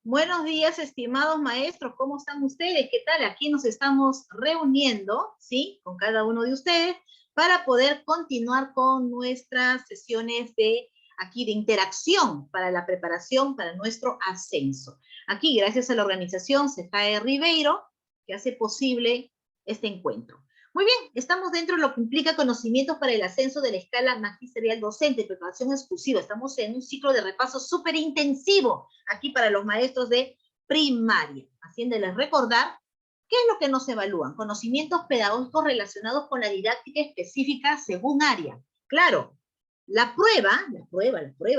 Buenos días, estimados maestros, ¿cómo están ustedes? ¿Qué tal? Aquí nos estamos reuniendo, ¿sí? Con cada uno de ustedes para poder continuar con nuestras sesiones de interacción para la preparación para nuestro ascenso. Aquí, gracias a la organización CEFAE Ribeiro, que hace posible este encuentro. Muy bien, estamos dentro de lo que implica conocimientos para el ascenso de la escala magisterial docente, preparación exclusiva. Estamos en un ciclo de repaso súper intensivo aquí para los maestros de primaria, haciéndoles recordar qué es lo que nos evalúan. Conocimientos pedagógicos relacionados con la didáctica específica según área. Claro, la prueba,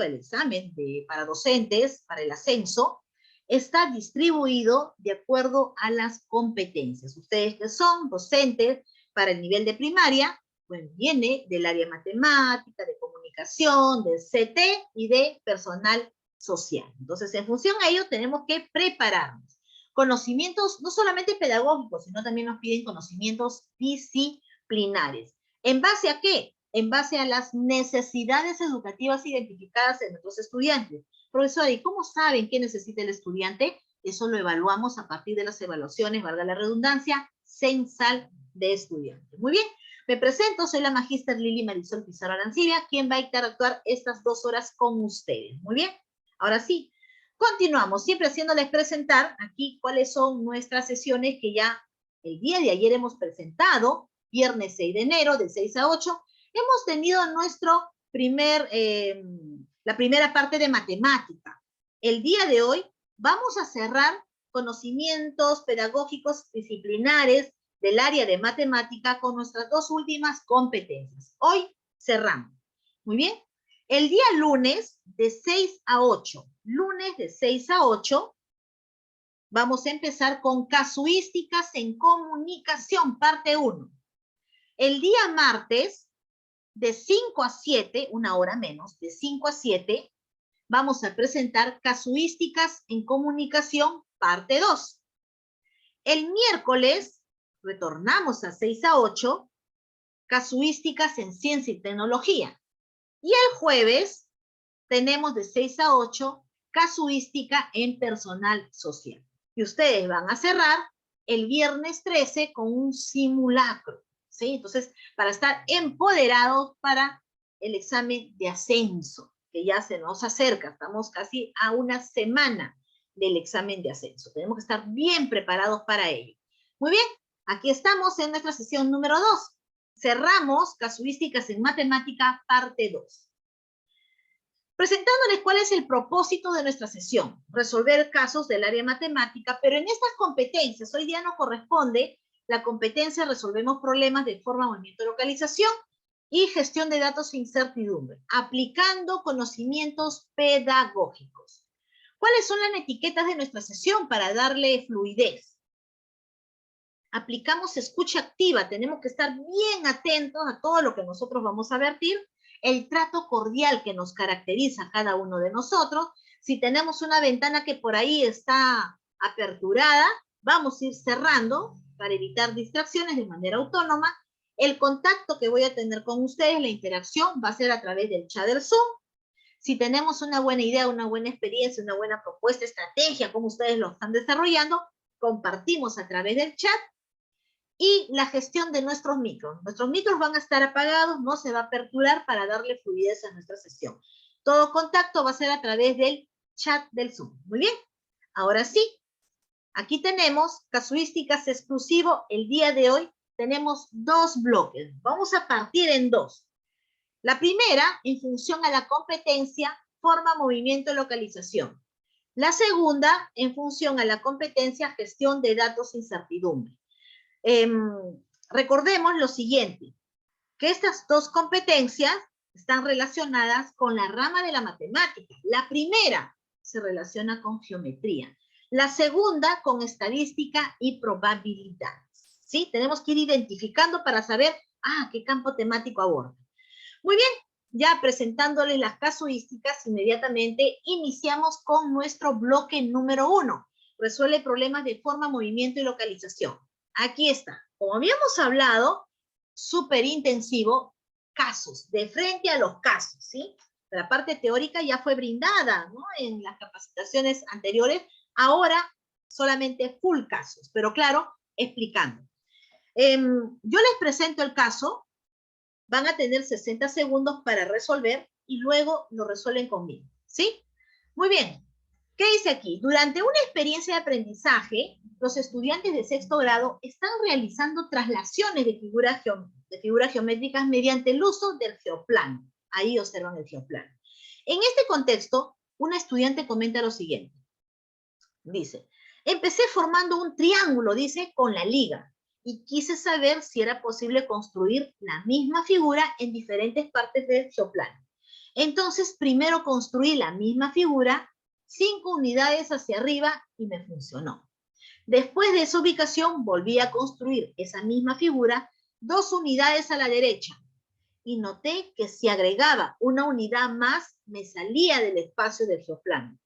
el examen para docentes, para el ascenso, está distribuido de acuerdo a las competencias. Ustedes que son docentes para el nivel de primaria, pues viene del área matemática, de comunicación, de CT y de personal social. Entonces, en función a ello, tenemos que prepararnos. Conocimientos no solamente pedagógicos, sino también nos piden conocimientos disciplinares. ¿En base a qué? En base a las necesidades educativas identificadas en nuestros estudiantes. Profesora, ¿y cómo saben qué necesita el estudiante? Eso lo evaluamos a partir de las evaluaciones, valga la redundancia, censal de estudiantes. Muy bien, me presento, soy la magíster Lili Marisol Pizarro Arancibia, quien va a interactuar estas 2 horas con ustedes. Muy bien, ahora sí, continuamos, siempre haciéndoles presentar aquí cuáles son nuestras sesiones que ya el día de ayer hemos presentado, viernes 6 de enero, de 6 a 8, hemos tenido nuestro la primera parte de matemática. El día de hoy vamos a cerrar conocimientos pedagógicos disciplinares del área de matemática con nuestras 2 últimas competencias. Hoy cerramos. Muy bien. El día lunes de 6 a 8, vamos a empezar con casuísticas en comunicación, parte 1. El día martes, de 5 a 7, una hora menos, de 5 a 7, vamos a presentar casuísticas en comunicación, parte 2. El miércoles, retornamos a 6 a 8, casuísticas en ciencia y tecnología. Y el jueves, tenemos de 6 a 8, casuística en personal social. Y ustedes van a cerrar el viernes 13 con un simulacro, ¿sí? Entonces, para estar empoderados para el examen de ascenso, que ya se nos acerca, estamos casi a una semana del examen de ascenso. Tenemos que estar bien preparados para ello. Muy bien, aquí estamos en nuestra sesión número 2. Cerramos casuísticas en matemática, parte 2. Presentándoles cuál es el propósito de nuestra sesión, resolver casos del área matemática, pero en estas competencias, hoy día no corresponde la competencia resolvemos problemas de forma, movimiento, localización y gestión de datos e incertidumbre, aplicando conocimientos pedagógicos. ¿Cuáles son las etiquetas de nuestra sesión para darle fluidez? Aplicamos escucha activa, tenemos que estar bien atentos a todo lo que nosotros vamos a vertir, el trato cordial que nos caracteriza a cada uno de nosotros. Si tenemos una ventana que por ahí está aperturada, vamos a ir cerrando para evitar distracciones de manera autónoma. El contacto que voy a tener con ustedes, la interacción, va a ser a través del chat del Zoom. Si tenemos una buena idea, una buena experiencia, una buena propuesta, estrategia, como ustedes lo están desarrollando, compartimos a través del chat. Y la gestión de nuestros micros. Nuestros micros van a estar apagados, no se va a aperturar para darle fluidez a nuestra sesión. Todo contacto va a ser a través del chat del Zoom. Muy bien. Ahora sí, aquí tenemos casuísticas exclusivo. El día de hoy tenemos 2 bloques. Vamos a partir en 2. La primera, en función a la competencia, forma, movimiento, localización. La segunda, en función a la competencia, gestión de datos, incertidumbre. Recordemos lo siguiente, que estas 2 competencias están relacionadas con la rama de la matemática. La primera se relaciona con geometría, la segunda con estadística y probabilidades. ¿Sí? Tenemos que ir identificando para saber, qué campo temático aborda. Muy bien, ya presentándoles las casuísticas, inmediatamente iniciamos con nuestro bloque número 1. Resuelve problemas de forma, movimiento y localización. Aquí está. Como habíamos hablado, súper intensivo, casos, de frente a los casos, ¿sí? La parte teórica ya fue brindada, ¿no? En las capacitaciones anteriores, Ahora solamente full casos, pero claro, explicando. Yo les presento el caso, van a tener 60 segundos para resolver y luego lo resuelven conmigo, ¿sí? Muy bien. ¿Qué dice aquí? Durante una experiencia de aprendizaje, los estudiantes de sexto grado están realizando traslaciones de figuras geométricas mediante el uso del geoplano. Ahí observan el geoplano. En este contexto, una estudiante comenta lo siguiente. Dice, empecé formando un triángulo, dice, con la liga, y quise saber si era posible construir la misma figura en diferentes partes del geoplano. Entonces, primero construí la misma figura, 5 unidades hacia arriba, y me funcionó. Después de esa ubicación, volví a construir esa misma figura, 2 unidades a la derecha, y noté que si agregaba una unidad más, me salía del espacio del geoplano.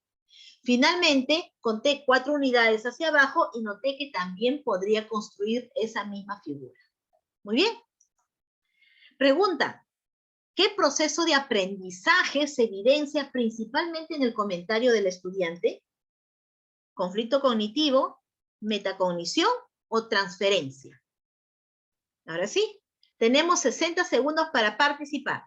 Finalmente, conté 4 unidades hacia abajo y noté que también podría construir esa misma figura. Muy bien. Pregunta, ¿qué proceso de aprendizaje se evidencia principalmente en el comentario del estudiante? ¿Conflicto cognitivo, metacognición o transferencia? Ahora sí, tenemos 60 segundos para participar.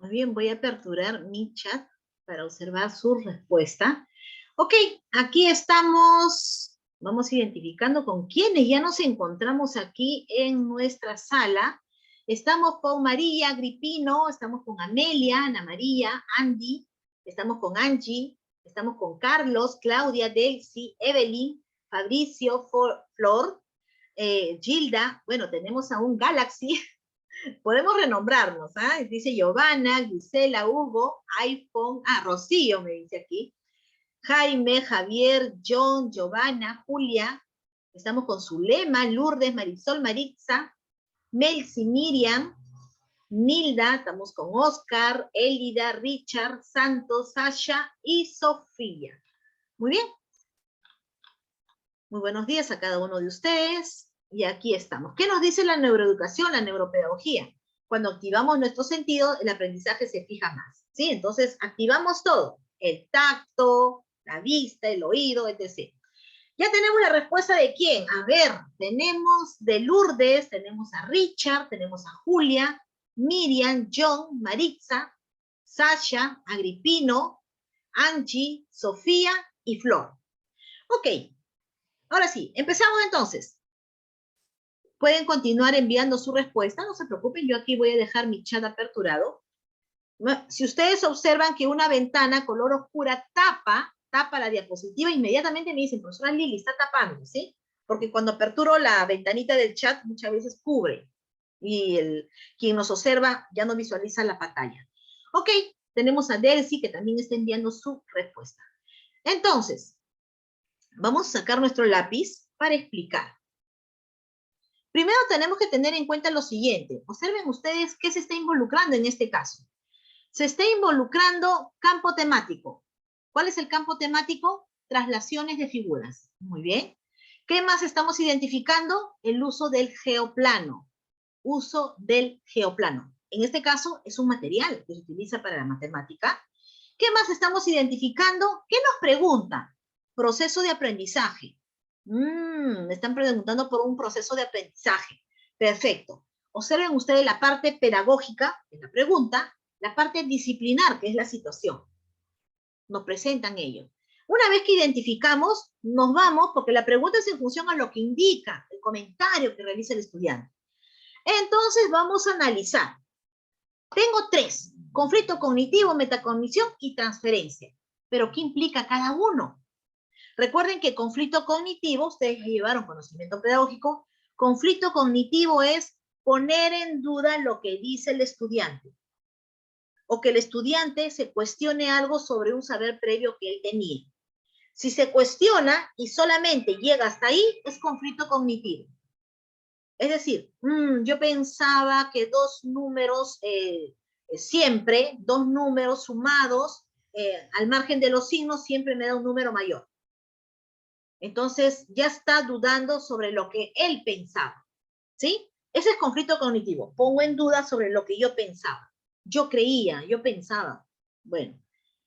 Muy bien, voy a aperturar mi chat para observar su respuesta. Ok, aquí estamos, vamos identificando con quiénes ya nos encontramos aquí en nuestra sala. Estamos con María Agripino, estamos con Amelia, Ana María, Andy, estamos con Angie, estamos con Carlos, Claudia, Delcy, Evelyn, Fabricio, Flor, Gilda, bueno, tenemos a un Galaxy, podemos renombrarnos, ¿ah? Dice Giovanna, Gisela, Hugo, iPhone, Rocío me dice aquí, Jaime, Javier, John, Giovanna, Julia, estamos con Zulema, Lourdes, Marisol, Maritza, Melcy, Miriam, Nilda, estamos con Oscar, Elida, Richard, Santos, Sasha y Sofía. Muy bien. Muy buenos días a cada uno de ustedes. Y aquí estamos. ¿Qué nos dice la neuroeducación, la neuropedagogía? Cuando activamos nuestros sentidos, el aprendizaje se fija más, ¿sí? Entonces, activamos todo. El tacto, la vista, el oído, etc. Ya tenemos la respuesta de quién. A ver, tenemos de Lourdes, tenemos a Richard, tenemos a Julia, Miriam, John, Maritza, Sasha, Agripino, Angie, Sofía y Flor. Ok, ahora sí, empezamos entonces. Pueden continuar enviando su respuesta, no se preocupen, yo aquí voy a dejar mi chat aperturado. Si ustedes observan que una ventana color oscura tapa la diapositiva, inmediatamente me dicen, profesora Lili, está tapando, ¿sí? Porque cuando aperturo la ventanita del chat, muchas veces cubre. Y quien nos observa ya no visualiza la pantalla. Ok, tenemos a Delcy, que también está enviando su respuesta. Entonces, vamos a sacar nuestro lápiz para explicar. Primero tenemos que tener en cuenta lo siguiente. Observen ustedes qué se está involucrando en este caso. Se está involucrando campo temático. ¿Cuál es el campo temático? Traslaciones de figuras. Muy bien. ¿Qué más estamos identificando? El uso del geoplano. Uso del geoplano. En este caso es un material que se utiliza para la matemática. ¿Qué más estamos identificando? ¿Qué nos pregunta? Proceso de aprendizaje. Me están preguntando por un proceso de aprendizaje. Perfecto. Observen ustedes la parte pedagógica, que es la pregunta, la parte disciplinar, que es la situación. Nos presentan ellos. Una vez que identificamos, nos vamos, porque la pregunta es en función a lo que indica el comentario que realiza el estudiante. Entonces vamos a analizar. Tengo 3, conflicto cognitivo, metacognición y transferencia. Pero ¿qué implica cada uno? Recuerden que conflicto cognitivo, ustedes ya llevaron conocimiento pedagógico, conflicto cognitivo es poner en duda lo que dice el estudiante, o que el estudiante se cuestione algo sobre un saber previo que él tenía. Si se cuestiona y solamente llega hasta ahí, es conflicto cognitivo. Es decir, yo pensaba que dos números, siempre, dos números sumados, al margen de los signos, siempre me da un número mayor. Entonces, ya está dudando sobre lo que él pensaba, ¿sí? Ese es conflicto cognitivo. Pongo en duda sobre lo que yo pensaba. Yo creía, yo pensaba. Bueno,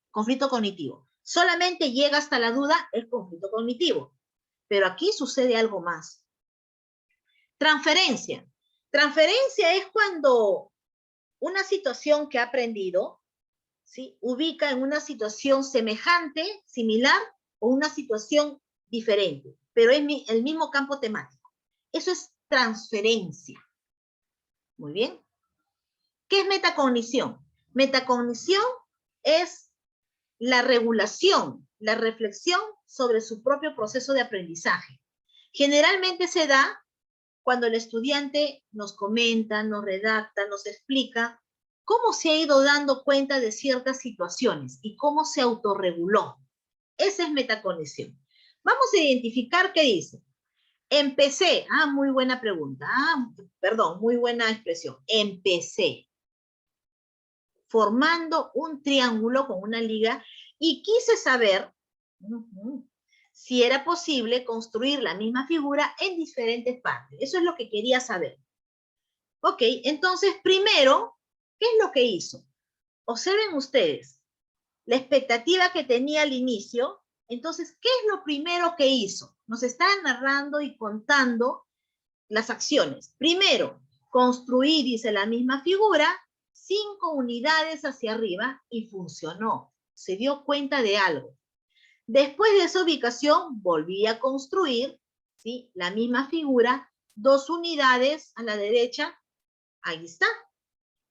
conflicto cognitivo. Solamente llega hasta la duda el conflicto cognitivo. Pero aquí sucede algo más. Transferencia. Transferencia es cuando una situación que ha aprendido, ¿sí?, ubica en una situación semejante, similar, o una situación diferente, pero es el mismo campo temático. Eso es transferencia. Muy bien. ¿Qué es metacognición? Metacognición es la regulación, la reflexión sobre su propio proceso de aprendizaje. Generalmente se da cuando el estudiante nos comenta, nos redacta, nos explica cómo se ha ido dando cuenta de ciertas situaciones y cómo se autorreguló. Esa es metacognición. Vamos a identificar qué dice. Empecé, muy buena pregunta, perdón, muy buena expresión. Empecé formando un triángulo con una liga y quise saber si era posible construir la misma figura en diferentes partes. Eso es lo que quería saber. Ok, entonces primero, ¿qué es lo que hizo? Observen ustedes la expectativa que tenía al inicio. Entonces, ¿qué es lo primero que hizo? Nos está narrando y contando las acciones. Primero, construí, dice, la misma figura, 5 unidades hacia arriba y funcionó. Se dio cuenta de algo. Después de esa ubicación, volví a construir, ¿sí?, la misma figura, 2 unidades a la derecha. Ahí está.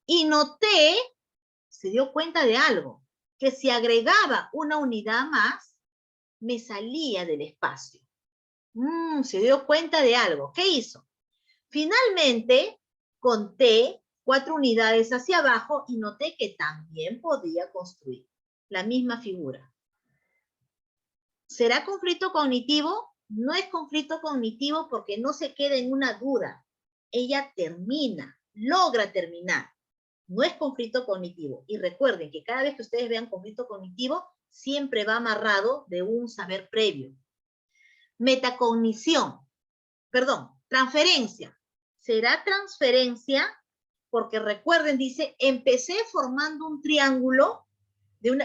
Y noté, se dio cuenta de algo, que si agregaba una unidad más, me salía del espacio. Se dio cuenta de algo. ¿Qué hizo? Finalmente, conté 4 unidades hacia abajo y noté que también podía construir la misma figura. ¿Será conflicto cognitivo? No es conflicto cognitivo porque no se queda en una duda. Ella termina, logra terminar. No es conflicto cognitivo. Y recuerden que cada vez que ustedes vean conflicto cognitivo, siempre va amarrado de un saber previo. Metacognición, perdón, transferencia. ¿Será transferencia? Porque recuerden, dice, empecé formando un triángulo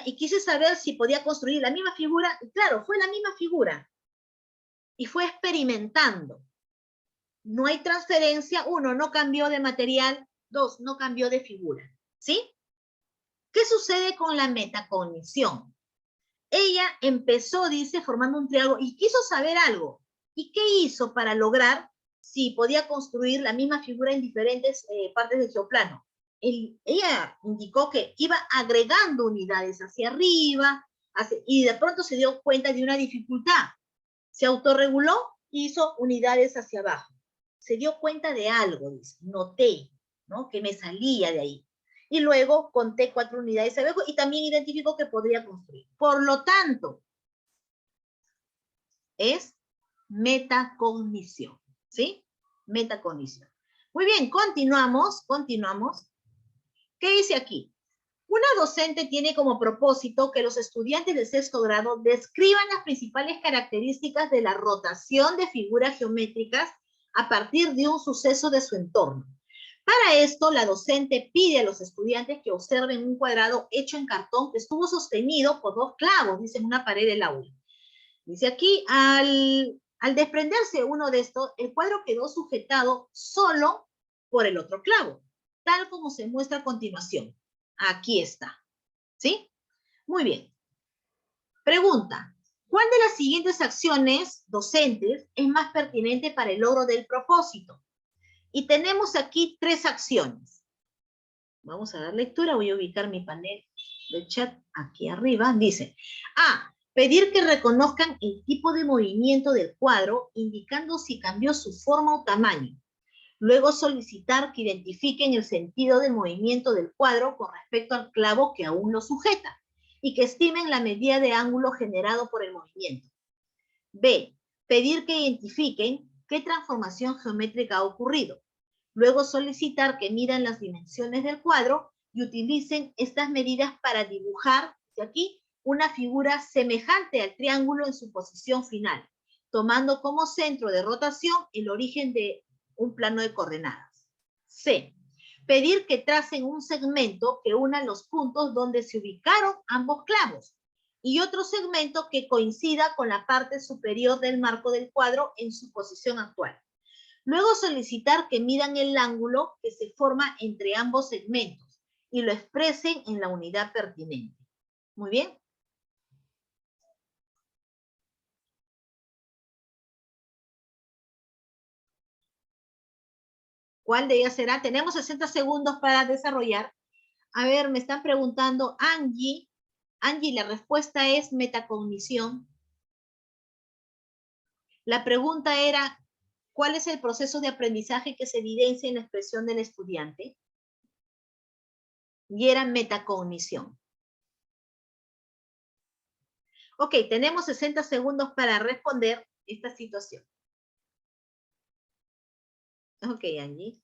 y quise saber si podía construir la misma figura. Y claro, fue la misma figura. Y fue experimentando. No hay transferencia. 1, no cambió de material. 2, no cambió de figura. ¿Sí? ¿Qué sucede con la metacognición? Ella empezó, dice, formando un triángulo y quiso saber algo. ¿Y qué hizo para lograr si podía construir la misma figura en diferentes partes del geoplano? Ella indicó que iba agregando unidades hacia arriba y de pronto se dio cuenta de una dificultad. Se autorreguló y hizo unidades hacia abajo. Se dio cuenta de algo, dice, noté, ¿no?, que me salía de ahí. Y luego conté 4 unidades abajo y también identificó que podría construir. Por lo tanto, es metacognición, ¿sí? Metacognición. Muy bien, continuamos. ¿Qué dice aquí? Una docente tiene como propósito que los estudiantes de 6º grado describan las principales características de la rotación de figuras geométricas a partir de un suceso de su entorno. Para esto, la docente pide a los estudiantes que observen un cuadrado hecho en cartón que estuvo sostenido por 2 clavos, dice, en una pared del aula. Dice aquí, al Al desprenderse uno de estos, el cuadro quedó sujetado solo por el otro clavo, tal como se muestra a continuación. Aquí está. ¿Sí? Muy bien. Pregunta. ¿Cuál de las siguientes acciones docentes es más pertinente para el logro del propósito? Y tenemos aquí 3 acciones. Vamos a dar lectura. Voy a ubicar mi panel de chat aquí arriba. Dice, A, pedir que reconozcan el tipo de movimiento del cuadro, indicando si cambió su forma o tamaño. Luego solicitar que identifiquen el sentido del movimiento del cuadro con respecto al clavo que aún lo sujeta y que estimen la medida de ángulo generado por el movimiento. B, pedir que identifiquen qué transformación geométrica ha ocurrido. Luego solicitar que midan las dimensiones del cuadro y utilicen estas medidas para dibujar, aquí, una figura semejante al triángulo en su posición final, tomando como centro de rotación el origen de un plano de coordenadas. C, pedir que tracen un segmento que una los puntos donde se ubicaron ambos clavos y otro segmento que coincida con la parte superior del marco del cuadro en su posición actual. Luego solicitar que midan el ángulo que se forma entre ambos segmentos y lo expresen en la unidad pertinente. Muy bien. ¿Cuál de ellas será? Tenemos 60 segundos para desarrollar. A ver, me están preguntando, Angie. Angie, la respuesta es metacognición. La pregunta era, ¿cuál es el proceso de aprendizaje que se evidencia en la expresión del estudiante? Y era metacognición. Ok, tenemos 60 segundos para responder esta situación. Ok, Angie.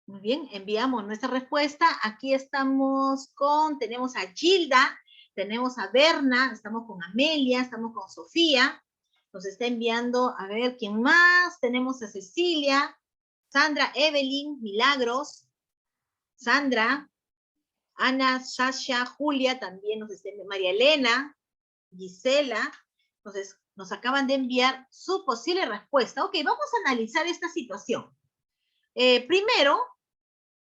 Muy bien, enviamos nuestra respuesta. Aquí estamos tenemos a Gilda, tenemos a Berna, estamos con Amelia, estamos con Sofía. Nos está enviando, a ver, ¿quién más? Tenemos a Cecilia, Sandra, Evelyn, Milagros, Sandra, Ana, Sasha, Julia, también nos está enviando, María Elena, Gisela. Entonces, nos acaban de enviar su posible respuesta. Ok, vamos a analizar esta situación. Primero,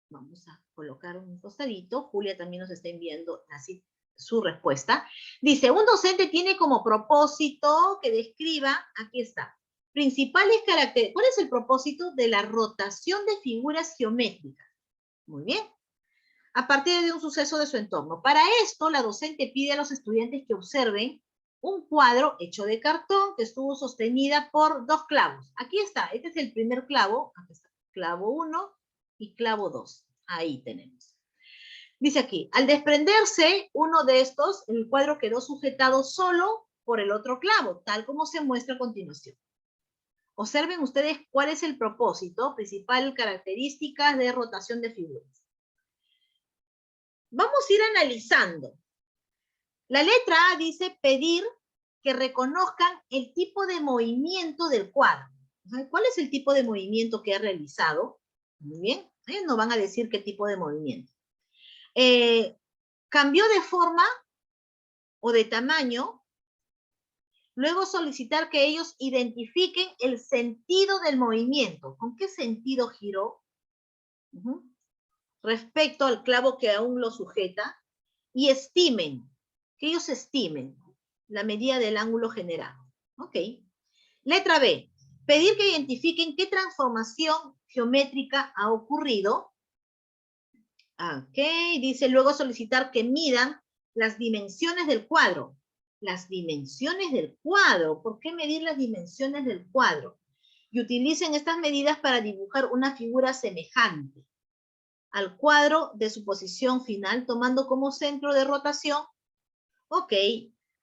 vamos a colocar un costadito. Julia también nos está enviando así su respuesta. Dice, un docente tiene como propósito que describa, aquí está, principales características. ¿Cuál es el propósito de la rotación de figuras geométricas? Muy bien. A partir de un suceso de su entorno. Para esto, la docente pide a los estudiantes que observen un cuadro hecho de cartón que estuvo sostenida por 2 clavos. Aquí está, este es el primer clavo, aquí está, clavo 1 y clavo 2. Ahí tenemos. Dice aquí, al desprenderse uno de estos, el cuadro quedó sujetado solo por el otro clavo, tal como se muestra a continuación. Observen ustedes cuál es el propósito, principal características de rotación de figuras. Vamos a ir analizando. La letra A dice pedir que reconozcan el tipo de movimiento del cuadro. ¿Cuál es el tipo de movimiento que ha realizado? Muy bien, nos van a decir qué tipo de movimiento. Cambió de forma o de tamaño Luego solicitar que ellos identifiquen el sentido del movimiento. ¿Con qué sentido giró? Respecto al clavo que aún lo sujeta. Y estimen, que ellos estimen la medida del ángulo generado. Ok. Letra B. Pedir que identifiquen qué transformación geométrica ha ocurrido. Ok. Dice luego solicitar que midan las dimensiones del cuadro. Las dimensiones del cuadro. ¿Por qué medir las dimensiones del cuadro? Y utilicen estas medidas para dibujar una figura semejante al cuadro de su posición final, tomando como centro de rotación. Ok.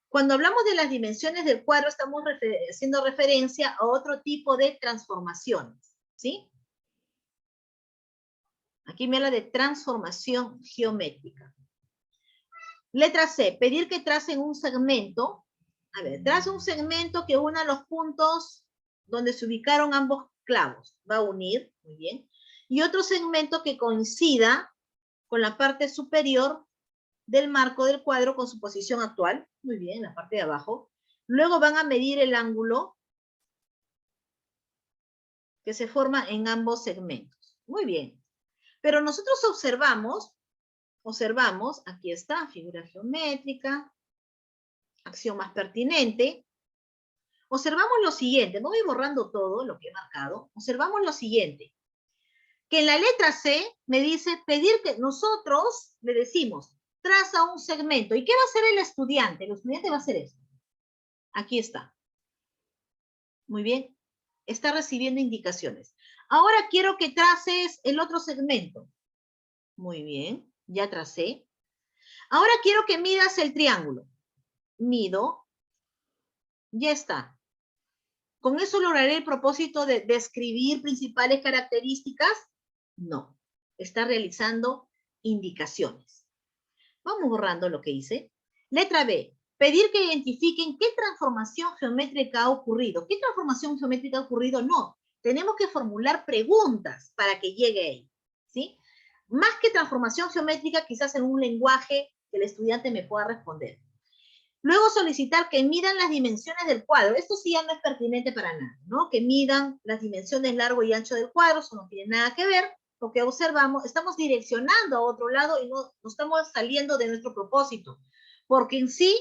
Cuando hablamos de las dimensiones del cuadro, estamos haciendo referencia a otro tipo de transformaciones, ¿sí? Aquí me habla de transformación geométrica. Letra C, pedir que tracen un segmento. A ver, trace un segmento que una los puntos donde se ubicaron ambos clavos. Va a unir, muy bien. Y otro segmento que coincida con la parte superior del marco del cuadro con su posición actual. Muy bien, la parte de abajo. Luego van a medir el ángulo que se forma en ambos segmentos. Muy bien. Pero nosotros observamos, aquí está, figura geométrica, acción más pertinente. Observamos lo siguiente, no voy borrando todo lo que he marcado. Observamos lo siguiente, que en la letra C me dice pedir que nosotros le decimos, traza un segmento. ¿Y qué va a hacer el estudiante? El estudiante va a hacer esto. Aquí está. Muy bien. Está recibiendo indicaciones. Ahora quiero que traces el otro segmento. Muy bien, ya tracé. Ahora quiero que midas el triángulo. Mido. Ya está. ¿Con eso lograré el propósito de describir principales características? No. Está realizando indicaciones. Vamos borrando lo que hice. Letra B. Pedir que identifiquen qué transformación geométrica ha ocurrido. ¿Qué transformación geométrica ha ocurrido? No. Tenemos que formular preguntas para que llegue ahí. ¿Sí? Más que transformación geométrica, quizás en un lenguaje que el estudiante me pueda responder. Luego solicitar que midan las dimensiones del cuadro. Esto sí ya no es pertinente para nada, ¿no? Que midan las dimensiones largo y ancho del cuadro, eso no tiene nada que ver. Lo que observamos, estamos direccionando a otro lado y no estamos saliendo de nuestro propósito. Porque en sí,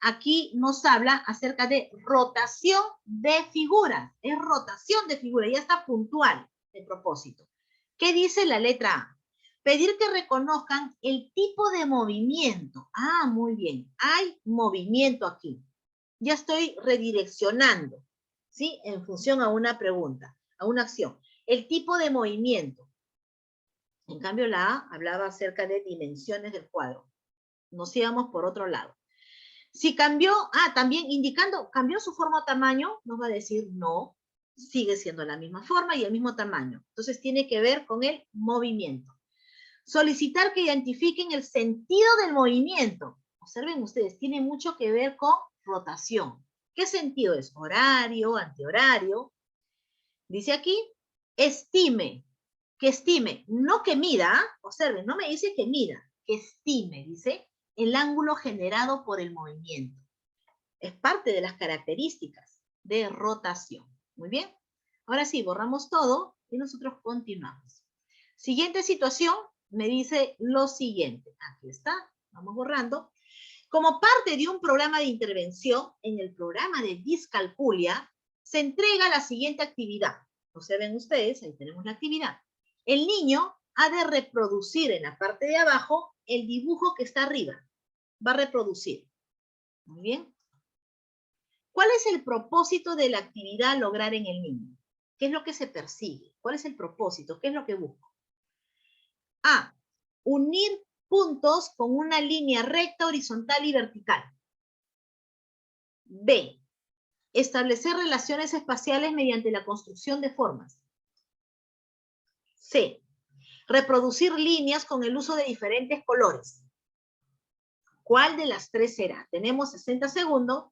aquí nos habla acerca de rotación de figuras. Es rotación de figuras, ya está puntual el propósito. ¿Qué dice la letra A? Pedir que reconozcan el tipo de movimiento. Ah, muy bien. Hay movimiento aquí. Ya estoy redireccionando, ¿sí? En función a una pregunta, a una acción. El tipo de movimiento. En cambio, la A hablaba acerca de dimensiones del cuadro. Nos íbamos por otro lado. Si cambió, también indicando, cambió su forma o tamaño, nos va a decir no, sigue siendo la misma forma y el mismo tamaño. Entonces tiene que ver con el movimiento. Solicitar que identifiquen el sentido del movimiento. Observen ustedes, tiene mucho que ver con rotación. ¿Qué sentido es? Horario, antihorario. Dice aquí, estime. Que estime, no que mida. Observen, no me dice que mida, que estime, dice, el ángulo generado por el movimiento. Es parte de las características de rotación. Muy bien. Ahora sí, borramos todo y nosotros continuamos. Siguiente situación, me dice lo siguiente. Aquí está, vamos borrando. Como parte de un programa de intervención, en el programa de Discalculia, se entrega la siguiente actividad. Observen ustedes, ahí tenemos la actividad. El niño ha de reproducir en la parte de abajo el dibujo que está arriba. Va a reproducir. Muy bien. ¿Cuál es el propósito de la actividad a lograr en el niño? ¿Qué es lo que se persigue? ¿Cuál es el propósito? ¿Qué es lo que busco? A. Unir puntos con una línea recta, horizontal y vertical. B. Establecer relaciones espaciales mediante la construcción de formas. C. Reproducir líneas con el uso de diferentes colores. ¿Cuál de las tres será? Tenemos 60 segundos.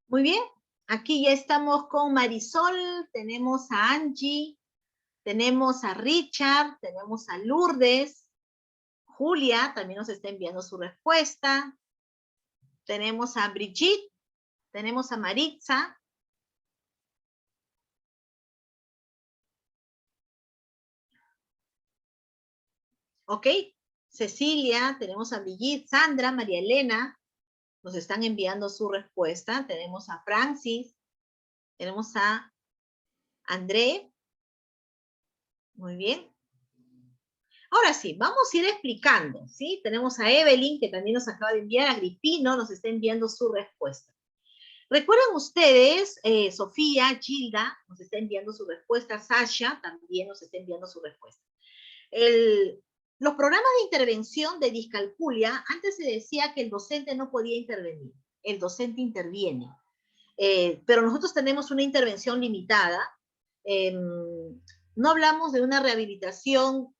Muy bien. Aquí ya estamos con Marisol, tenemos a Angie, tenemos a Richard, tenemos a Lourdes, Julia también nos está enviando su respuesta, tenemos a Brigitte, tenemos a Maritza. Ok, Cecilia, tenemos a Brigitte, Sandra, María Elena, nos están enviando su respuesta. Tenemos a Francis, tenemos a André. Muy bien. Ahora sí, vamos a ir explicando, ¿sí? Tenemos a Evelyn, que también nos acaba de enviar, a Gripino, nos está enviando su respuesta. ¿Recuerdan ustedes, Sofía, Gilda, nos está enviando su respuesta, Sasha también nos está enviando su respuesta? Los programas de intervención de discalculia, antes se decía que el docente no podía intervenir, el docente interviene, pero nosotros tenemos una intervención limitada, no hablamos de una rehabilitación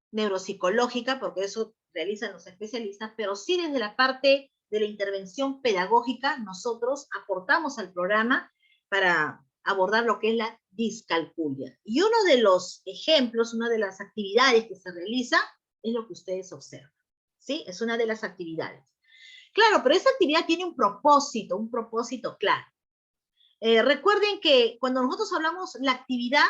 neuropsicológica, porque eso realizan los especialistas, pero sí desde la parte de la intervención pedagógica, nosotros aportamos al programa para abordar lo que es la discalculia. Y uno de los ejemplos, una de las actividades que se realiza es lo que ustedes observan, ¿sí? Es una de las actividades. Claro, pero esa actividad tiene un propósito claro. Recuerden que cuando nosotros hablamos la actividad,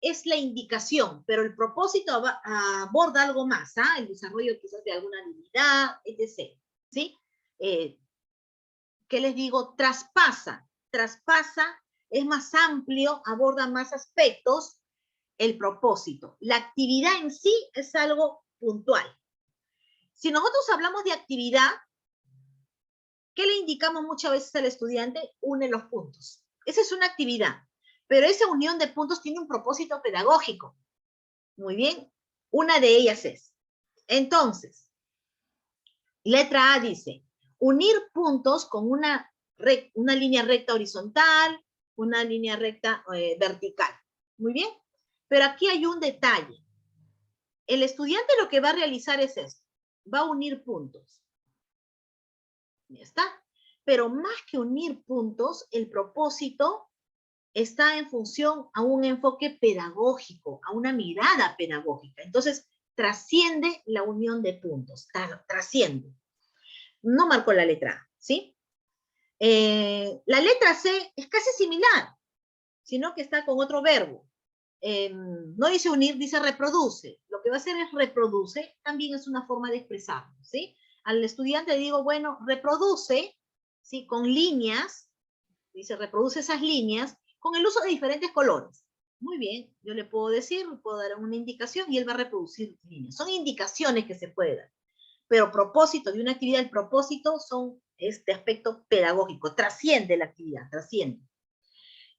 es la indicación, pero el propósito aborda algo más, ¿ah? El desarrollo quizás de alguna habilidad, etc. ¿Sí? ¿Qué les digo? Traspasa, es más amplio, aborda más aspectos, el propósito. La actividad en sí es algo puntual. Si nosotros hablamos de actividad, ¿qué le indicamos muchas veces al estudiante? Une los puntos. Esa es una actividad, pero esa unión de puntos tiene un propósito pedagógico. Muy bien, una de ellas es, entonces, letra A dice, unir puntos con una línea recta horizontal, una línea recta vertical. Muy bien, pero aquí hay un detalle. El estudiante lo que va a realizar es esto, va a unir puntos. Ya está. Pero más que unir puntos, el propósito está en función a un enfoque pedagógico, a una mirada pedagógica. Entonces, trasciende la unión de puntos, trasciende. No marcó la letra A, ¿sí? La letra C es casi similar, sino que está con otro verbo. No dice unir, dice reproduce. Lo que va a hacer es reproduce, también es una forma de expresarlo, ¿sí? Al estudiante le digo, bueno, reproduce, ¿sí? Con líneas, dice reproduce esas líneas, con el uso de diferentes colores. Muy bien, yo le puedo decir, puedo dar una indicación y él va a reproducir líneas. Son indicaciones que se pueden dar. Pero propósito de una actividad, el propósito son este aspecto pedagógico, trasciende la actividad, trasciende.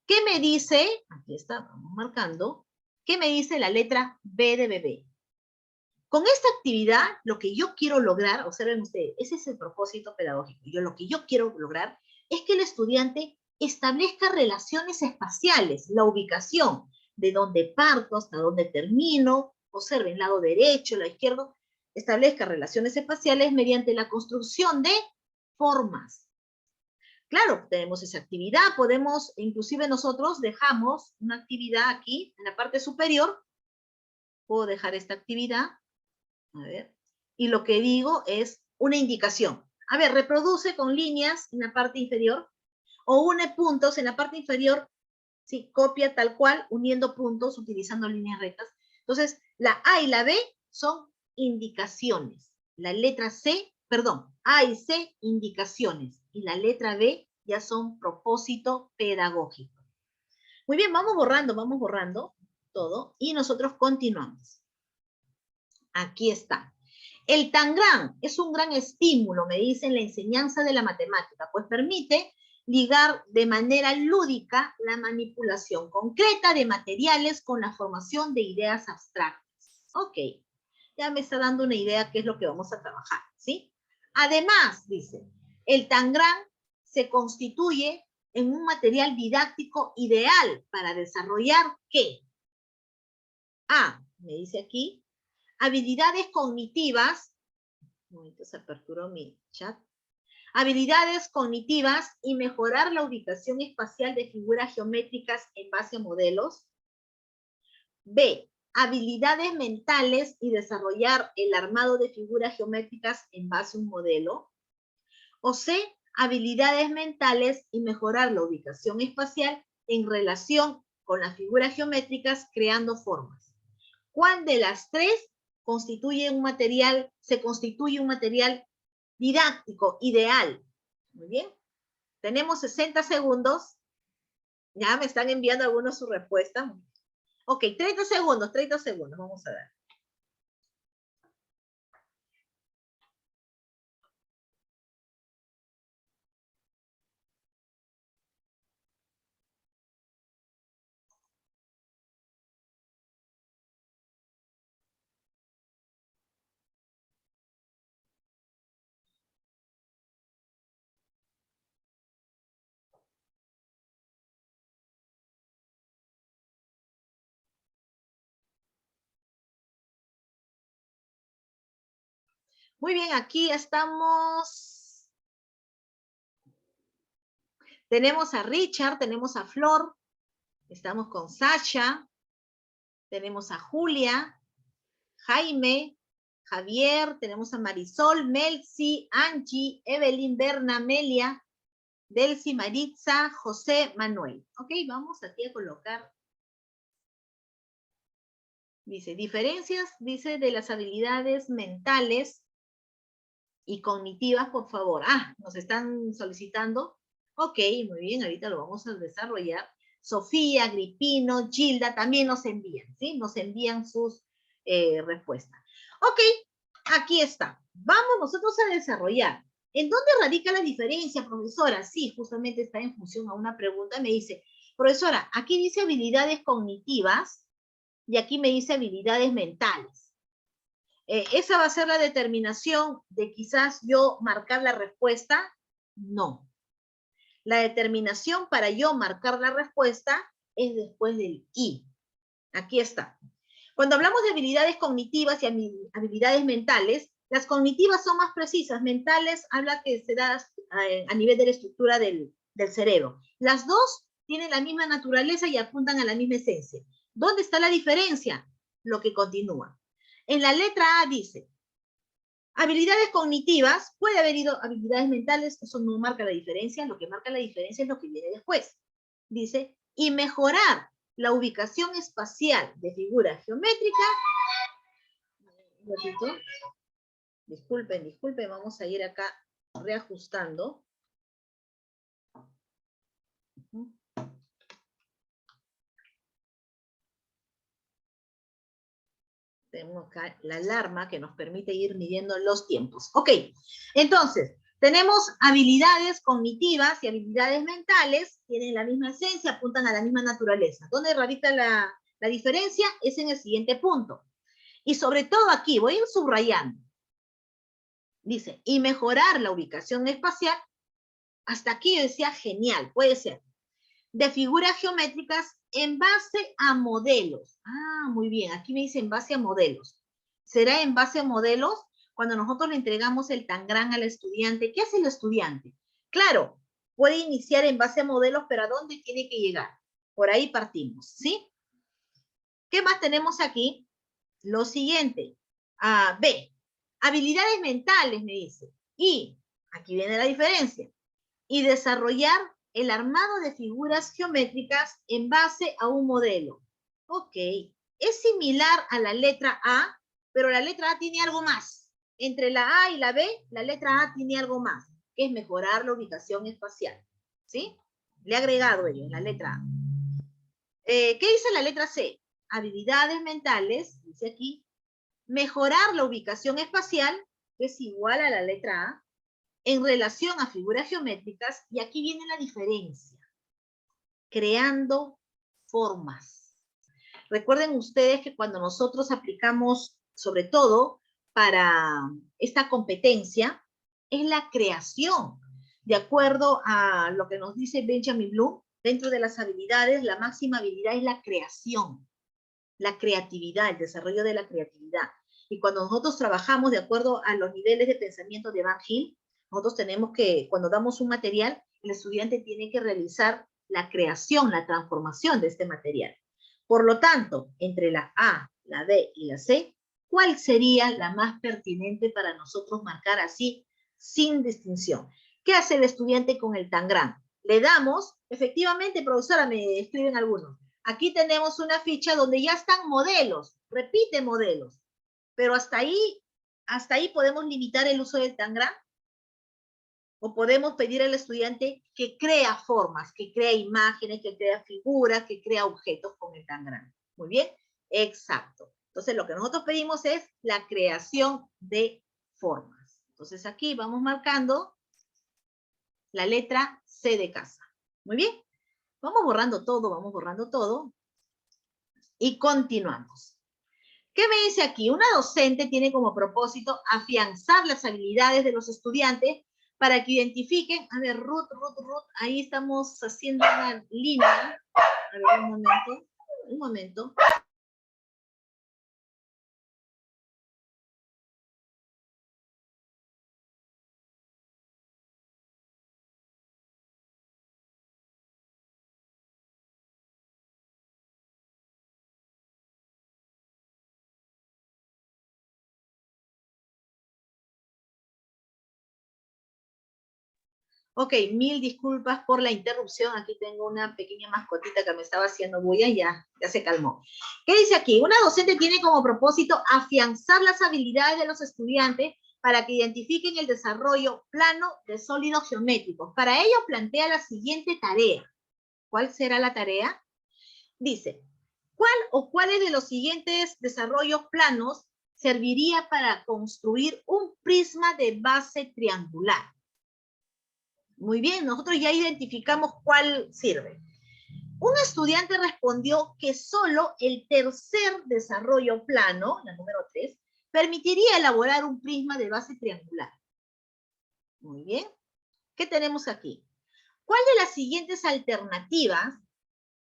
¿Qué me dice? Aquí está, vamos marcando. ¿Qué me dice la letra B de bebé? Con esta actividad, lo que yo quiero lograr, observen ustedes, ese es el propósito pedagógico. Lo que yo quiero lograr es que el estudiante establezca relaciones espaciales, la ubicación, de dónde parto hasta dónde termino, observen, lado derecho, lado izquierdo, establezca relaciones espaciales mediante la construcción de formas. Claro, tenemos esa actividad, podemos, inclusive nosotros dejamos una actividad aquí, en la parte superior, puedo dejar esta actividad, a ver, y lo que digo es una indicación. A ver, reproduce con líneas en la parte inferior, o une puntos en la parte inferior, ¿sí? Copia tal cual, uniendo puntos, utilizando líneas rectas. Entonces, la A y la B son indicaciones. La letra C, perdón, A y C, indicaciones. Y la letra B ya son propósito pedagógico. Muy bien, vamos borrando todo y nosotros continuamos. Aquí está. El Tangram es un gran estímulo, me dicen, la enseñanza de la matemática, pues permite ligar de manera lúdica la manipulación concreta de materiales con la formación de ideas abstractas. Ok, ya me está dando una idea qué es lo que vamos a trabajar, ¿sí? Además, dice, el Tangram se constituye en un material didáctico ideal para desarrollar, ¿qué? A, me dice aquí, habilidades cognitivas, un momento se aperturó mi chat, Habilidades cognitivas y mejorar la ubicación espacial de figuras geométricas en base a modelos. B, habilidades mentales y desarrollar el armado de figuras geométricas en base a un modelo. O C, habilidades mentales y mejorar la ubicación espacial en relación con las figuras geométricas creando formas. ¿Cuál de las tres se constituye un material didáctico ideal? Muy bien. Tenemos 60 segundos. Ya me están enviando algunos su respuesta. Ok, 30 segundos, vamos a ver. Muy bien, aquí estamos. Tenemos a Richard, tenemos a Flor, estamos con Sasha, tenemos a Julia, Jaime, Javier, tenemos a Marisol, Melcy, Angie, Evelyn, Berna, Amelia, Delcy, Maritza, José, Manuel. Ok, vamos aquí a colocar. Dice, diferencias, dice, de las habilidades mentales y cognitivas, por favor. Ah, nos están solicitando. Ok, muy bien, ahorita lo vamos a desarrollar. Sofía, Agripino, Gilda también nos envían, ¿sí? Nos envían sus respuestas. Ok, aquí está. Vamos nosotros a desarrollar. ¿En dónde radica la diferencia, profesora? Sí, justamente está en función a una pregunta. Me dice, profesora, aquí dice habilidades cognitivas y aquí me dice habilidades mentales. ¿Esa va a ser la determinación de quizás yo marcar la respuesta? No. La determinación para yo marcar la respuesta es después del I. Aquí está. Cuando hablamos de habilidades cognitivas y habilidades mentales, las cognitivas son más precisas. Mentales habla que se da a nivel de la estructura del cerebro. Las dos tienen la misma naturaleza y apuntan a la misma esencia. ¿Dónde está la diferencia? Lo que continúa. En la letra A dice, habilidades cognitivas, puede haber ido habilidades mentales, eso no marca la diferencia, lo que marca la diferencia es lo que viene después. Dice, y mejorar la ubicación espacial de figuras geométricas. Un ratito. Disculpen, vamos a ir acá reajustando. Tenemos acá la alarma que nos permite ir midiendo los tiempos. Ok, entonces, tenemos habilidades cognitivas y habilidades mentales, tienen la misma esencia, apuntan a la misma naturaleza. ¿Dónde radica la diferencia? Es en el siguiente punto. Y sobre todo aquí, voy a ir subrayando. Dice, y mejorar la ubicación espacial. Hasta aquí yo decía, genial, puede ser. De figuras geométricas en base a modelos. Ah, muy bien, aquí me dice en base a modelos. ¿Será en base a modelos? Cuando nosotros le entregamos el Tangram al estudiante, ¿qué hace el estudiante? Claro, puede iniciar en base a modelos, pero ¿a dónde tiene que llegar? Por ahí partimos, ¿sí? ¿Qué más tenemos aquí? Lo siguiente. B. Habilidades mentales, me dice. Y, aquí viene la diferencia. Y desarrollar el armado de figuras geométricas en base a un modelo. Ok, es similar a la letra A, pero la letra A tiene algo más. Entre la A y la B, la letra A tiene algo más, que es mejorar la ubicación espacial. ¿Sí? Le he agregado ello en la letra A. ¿Qué dice la letra C? Habilidades mentales, dice aquí, mejorar la ubicación espacial, que es igual a la letra A, en relación a figuras geométricas, y aquí viene la diferencia, creando formas. Recuerden ustedes que cuando nosotros aplicamos, sobre todo para esta competencia, es la creación. De acuerdo a lo que nos dice Benjamin Bloom, dentro de las habilidades, la máxima habilidad es la creación, la creatividad, el desarrollo de la creatividad. Y cuando nosotros trabajamos de acuerdo a los niveles de pensamiento de Van Hill, nosotros tenemos que, cuando damos un material, el estudiante tiene que realizar la creación, la transformación de este material. Por lo tanto, entre la A, la B y la C, ¿cuál sería la más pertinente para nosotros marcar así, sin distinción? ¿Qué hace el estudiante con el tangram? Le damos, efectivamente, profesora, me escriben algunos. Aquí tenemos una ficha donde ya están modelos, repite modelos, pero hasta ahí podemos limitar el uso del tangram. O podemos pedir al estudiante que crea formas, que crea imágenes, que crea figuras, que crea objetos con el tangram. Muy bien, exacto. Entonces lo que nosotros pedimos es la creación de formas. Entonces aquí vamos marcando la letra C de casa. Muy bien, vamos borrando todo y continuamos. ¿Qué me dice aquí? Una docente tiene como propósito afianzar las habilidades de los estudiantes para que identifiquen, a ver, Ruth, ahí estamos haciendo una línea. A ver, un momento. Ok, mil disculpas por la interrupción. Aquí tengo una pequeña mascotita que me estaba haciendo bulla y ya se calmó. ¿Qué dice aquí? Una docente tiene como propósito afianzar las habilidades de los estudiantes para que identifiquen el desarrollo plano de sólidos geométricos. Para ello plantea la siguiente tarea. ¿Cuál será la tarea? Dice, ¿cuál o cuáles de los siguientes desarrollos planos serviría para construir un prisma de base triangular? Muy bien, nosotros ya identificamos cuál sirve. Un estudiante respondió que solo el tercer desarrollo plano, la número 3, permitiría elaborar un prisma de base triangular. Muy bien. ¿Qué tenemos aquí? ¿Cuál de las siguientes alternativas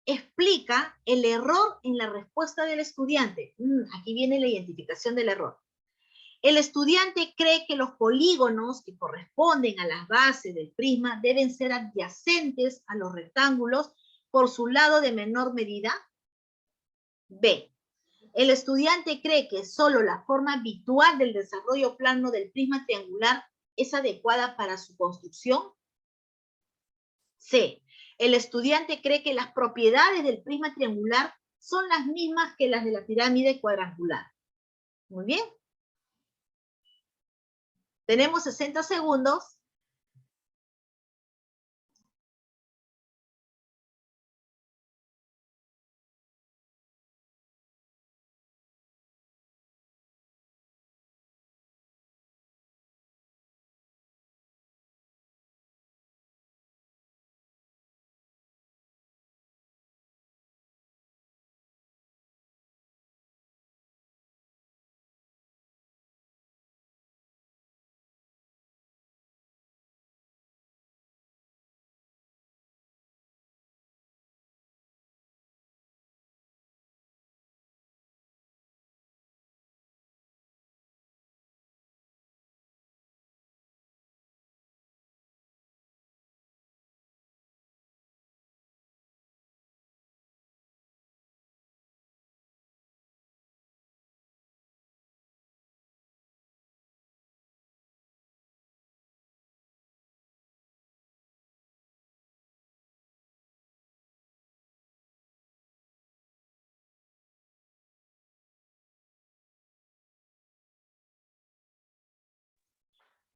explica el error en la respuesta del estudiante? Aquí viene la identificación del error. El estudiante cree que los polígonos que corresponden a las bases del prisma deben ser adyacentes a los rectángulos por su lado de menor medida. B. El estudiante cree que solo la forma habitual del desarrollo plano del prisma triangular es adecuada para su construcción. C. El estudiante cree que las propiedades del prisma triangular son las mismas que las de la pirámide cuadrangular. Muy bien. Tenemos 60 segundos.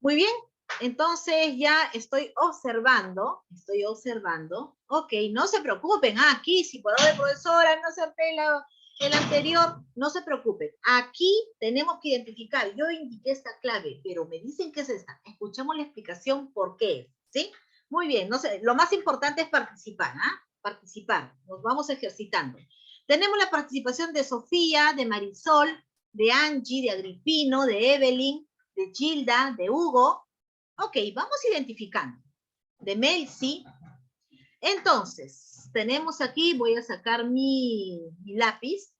Muy bien, entonces ya estoy observando. Ok, no se preocupen. Aquí, si por favor, profesora, no acerté el anterior, no se preocupen. Aquí tenemos que identificar. Yo indiqué esta clave, pero me dicen que es esta. Escuchamos la explicación por qué es, ¿sí? Muy bien, no sé, lo más importante es participar, ¿ah? Participar, nos vamos ejercitando. Tenemos la participación de Sofía, de Marisol, de Angie, de Agripino, de Evelyn, de Gilda, de Hugo. Ok, vamos identificando. De Melcy. Entonces, tenemos aquí, voy a sacar mi lápiz.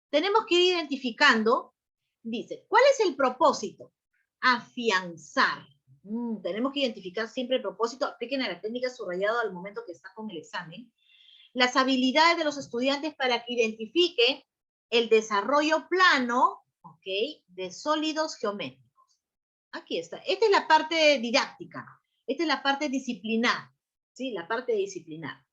Tenemos que ir identificando. Dice, ¿cuál es el propósito? Afianzar. Tenemos que identificar siempre el propósito. Apliquen a la técnica subrayado al momento que está con el examen. Las habilidades de los estudiantes para que identifiquen el desarrollo plano, ¿ok?, de sólidos geométricos. Aquí está. Esta es la parte didáctica. Esta es la parte disciplinar. ¿Sí? La parte disciplinar.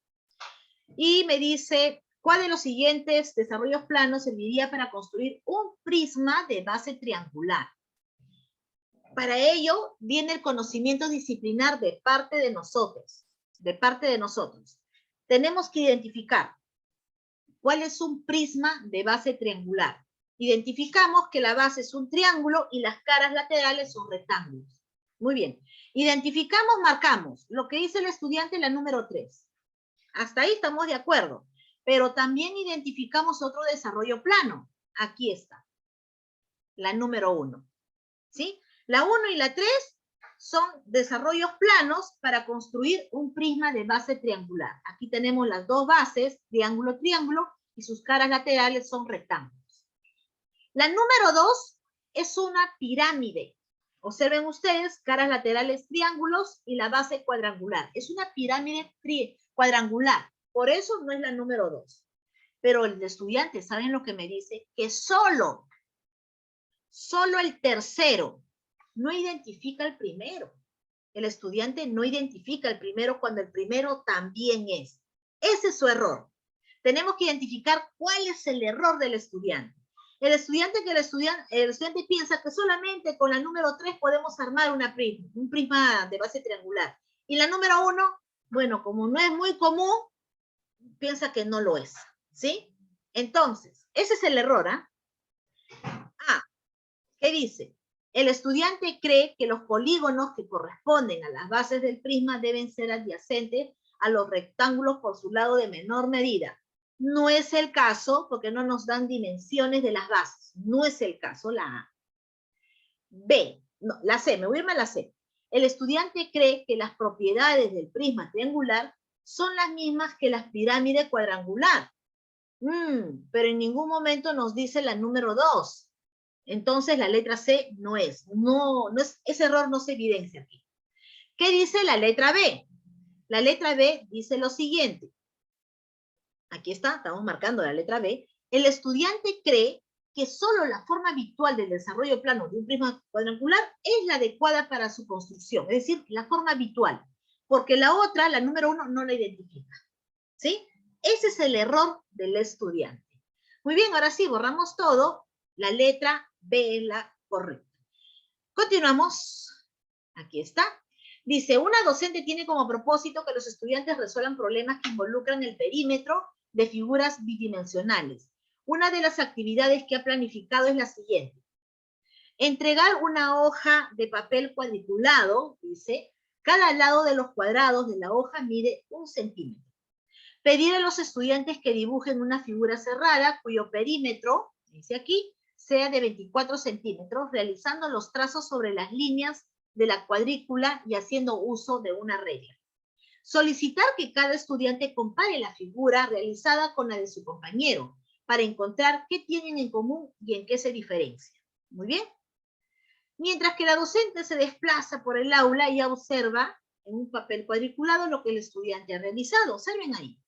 Y me dice, ¿cuál de los siguientes desarrollos planos serviría para construir un prisma de base triangular? Para ello viene el conocimiento disciplinar de parte de nosotros. De parte de nosotros. Tenemos que identificar cuál es un prisma de base triangular. Identificamos que la base es un triángulo y las caras laterales son rectángulos. Muy bien. Identificamos, marcamos lo que dice el estudiante en la número 3. Hasta ahí estamos de acuerdo. Pero también identificamos otro desarrollo plano. Aquí está. La número 1. ¿Sí? La 1 y la 3 son desarrollos planos para construir un prisma de base triangular. Aquí tenemos las dos bases, triángulo, triángulo, y sus caras laterales son rectángulos. La número 2 es una pirámide. Observen ustedes, caras laterales triángulos y la base cuadrangular. Es una pirámide cuadrangular. Por eso no es la número 2. Pero el estudiante, ¿saben lo que me dice? Que solo el tercero no identifica el primero. El estudiante no identifica el primero cuando el primero también es. Ese es su error. Tenemos que identificar cuál es el error del estudiante. El estudiante piensa que solamente con la número 3 podemos armar un prisma de base triangular. Y la número 1, bueno, como no es muy común, piensa que no lo es. ¿Sí? Entonces, ese es el error, ¿ah? ¿Qué dice? El estudiante cree que los polígonos que corresponden a las bases del prisma deben ser adyacentes a los rectángulos por su lado de menor medida. No es el caso porque no nos dan dimensiones de las bases. No es el caso, la A. B, no, la C, me voy a irme a la C. El estudiante cree que las propiedades del prisma triangular son las mismas que las pirámides cuadrangular. Pero en ningún momento nos dice la número 2. Entonces la letra C no es. Ese error no se evidencia aquí. ¿Qué dice la letra B? La letra B dice lo siguiente. Aquí está, estamos marcando la letra B. El estudiante cree que solo la forma habitual del desarrollo plano de un prisma cuadrangular es la adecuada para su construcción, es decir, la forma habitual, porque la otra, la número 1, no la identifica. ¿Sí? Ese es el error del estudiante. Muy bien, ahora sí, borramos todo. La letra B es la correcta. Continuamos. Aquí está. Dice, una docente tiene como propósito que los estudiantes resuelvan problemas que involucran el perímetro de figuras bidimensionales. Una de las actividades que ha planificado es la siguiente. Entregar una hoja de papel cuadriculado, dice, cada lado de los cuadrados de la hoja mide 1 centímetro. Pedir a los estudiantes que dibujen una figura cerrada cuyo perímetro, dice aquí, sea de 24 centímetros, realizando los trazos sobre las líneas de la cuadrícula y haciendo uso de una regla. Solicitar que cada estudiante compare la figura realizada con la de su compañero para encontrar qué tienen en común y en qué se diferencian. Muy bien. Mientras que la docente se desplaza por el aula y observa en un papel cuadriculado lo que el estudiante ha realizado. Observen ahí.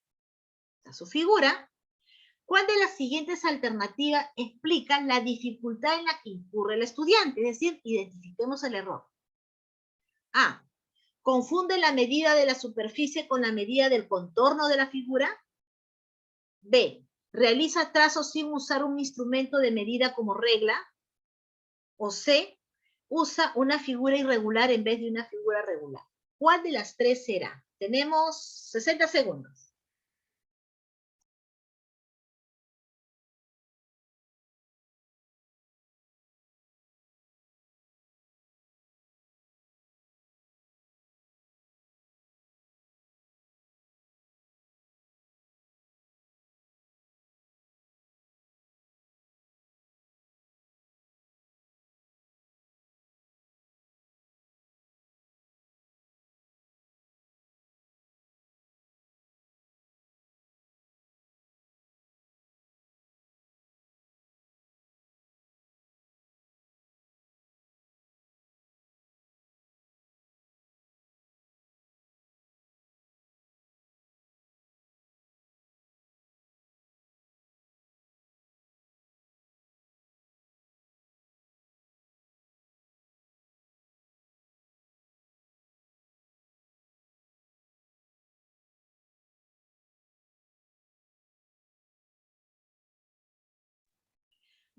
Está su figura. ¿Cuál de las siguientes alternativas explica la dificultad en la que incurre el estudiante? Es decir, identifiquemos el error. A. Confunde la medida de la superficie con la medida del contorno de la figura. B. Realiza trazos sin usar un instrumento de medida como regla. O C. Usa una figura irregular en vez de una figura regular. ¿Cuál de las tres será? Tenemos 60 segundos.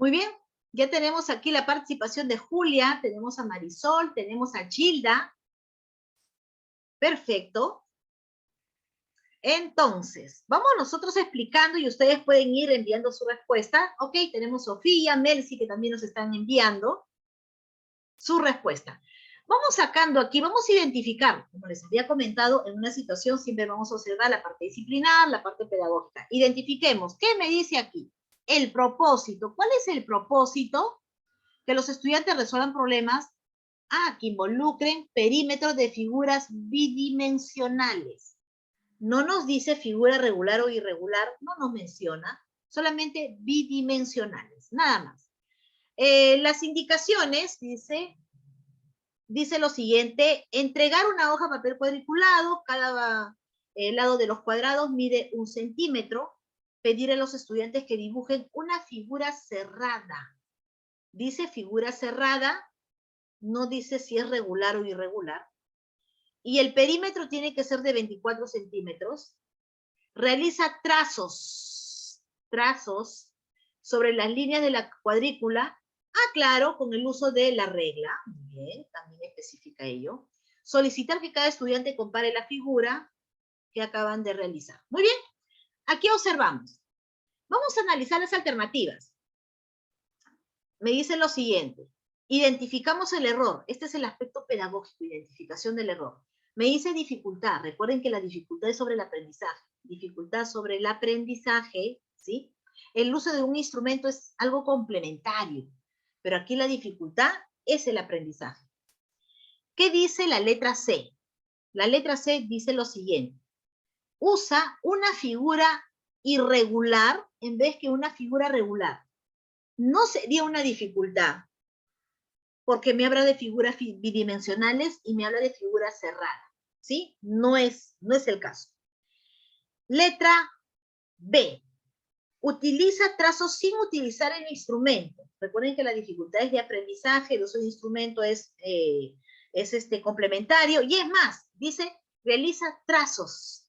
Muy bien, ya tenemos aquí la participación de Julia, tenemos a Marisol, tenemos a Gilda. Perfecto. Entonces, vamos nosotros explicando y ustedes pueden ir enviando su respuesta. Ok, tenemos Sofía, Melcy, que también nos están enviando su respuesta. Vamos sacando aquí, vamos a identificar, como les había comentado, en una situación siempre vamos a observar la parte disciplinar, la parte pedagógica. Identifiquemos, ¿qué me dice aquí? El propósito. ¿Cuál es el propósito? Que los estudiantes resuelvan problemas que involucren perímetros de figuras bidimensionales. No nos dice figura regular o irregular, no nos menciona, solamente bidimensionales, nada más. Las indicaciones, dice lo siguiente: entregar una hoja de papel cuadriculado, cada lado de los cuadrados mide 1 centímetro, pedir a los estudiantes que dibujen una figura cerrada. Dice figura cerrada, no dice si es regular o irregular. Y el perímetro tiene que ser de 24 centímetros. Realiza trazos sobre las líneas de la cuadrícula. Claro, con el uso de la regla. Muy bien, también especifica ello. Solicitar que cada estudiante compare la figura que acaban de realizar. Muy bien, aquí observamos. Vamos a analizar las alternativas. Me dice lo siguiente: identificamos el error. Este es el aspecto pedagógico, identificación del error. Me dice dificultad. Recuerden que la dificultad es sobre el aprendizaje. Dificultad sobre el aprendizaje, ¿sí? El uso de un instrumento es algo complementario, pero aquí la dificultad es el aprendizaje. ¿Qué dice la letra C? La letra C dice lo siguiente: usa una figura irregular en vez que una figura regular. No sería una dificultad, porque me habla de figuras bidimensionales y me habla de figuras cerradas, ¿sí? No es el caso. Letra B. Utiliza trazos sin utilizar el instrumento. Recuerden que la dificultad es de aprendizaje, el uso de instrumento es complementario, y es más, dice, realiza trazos.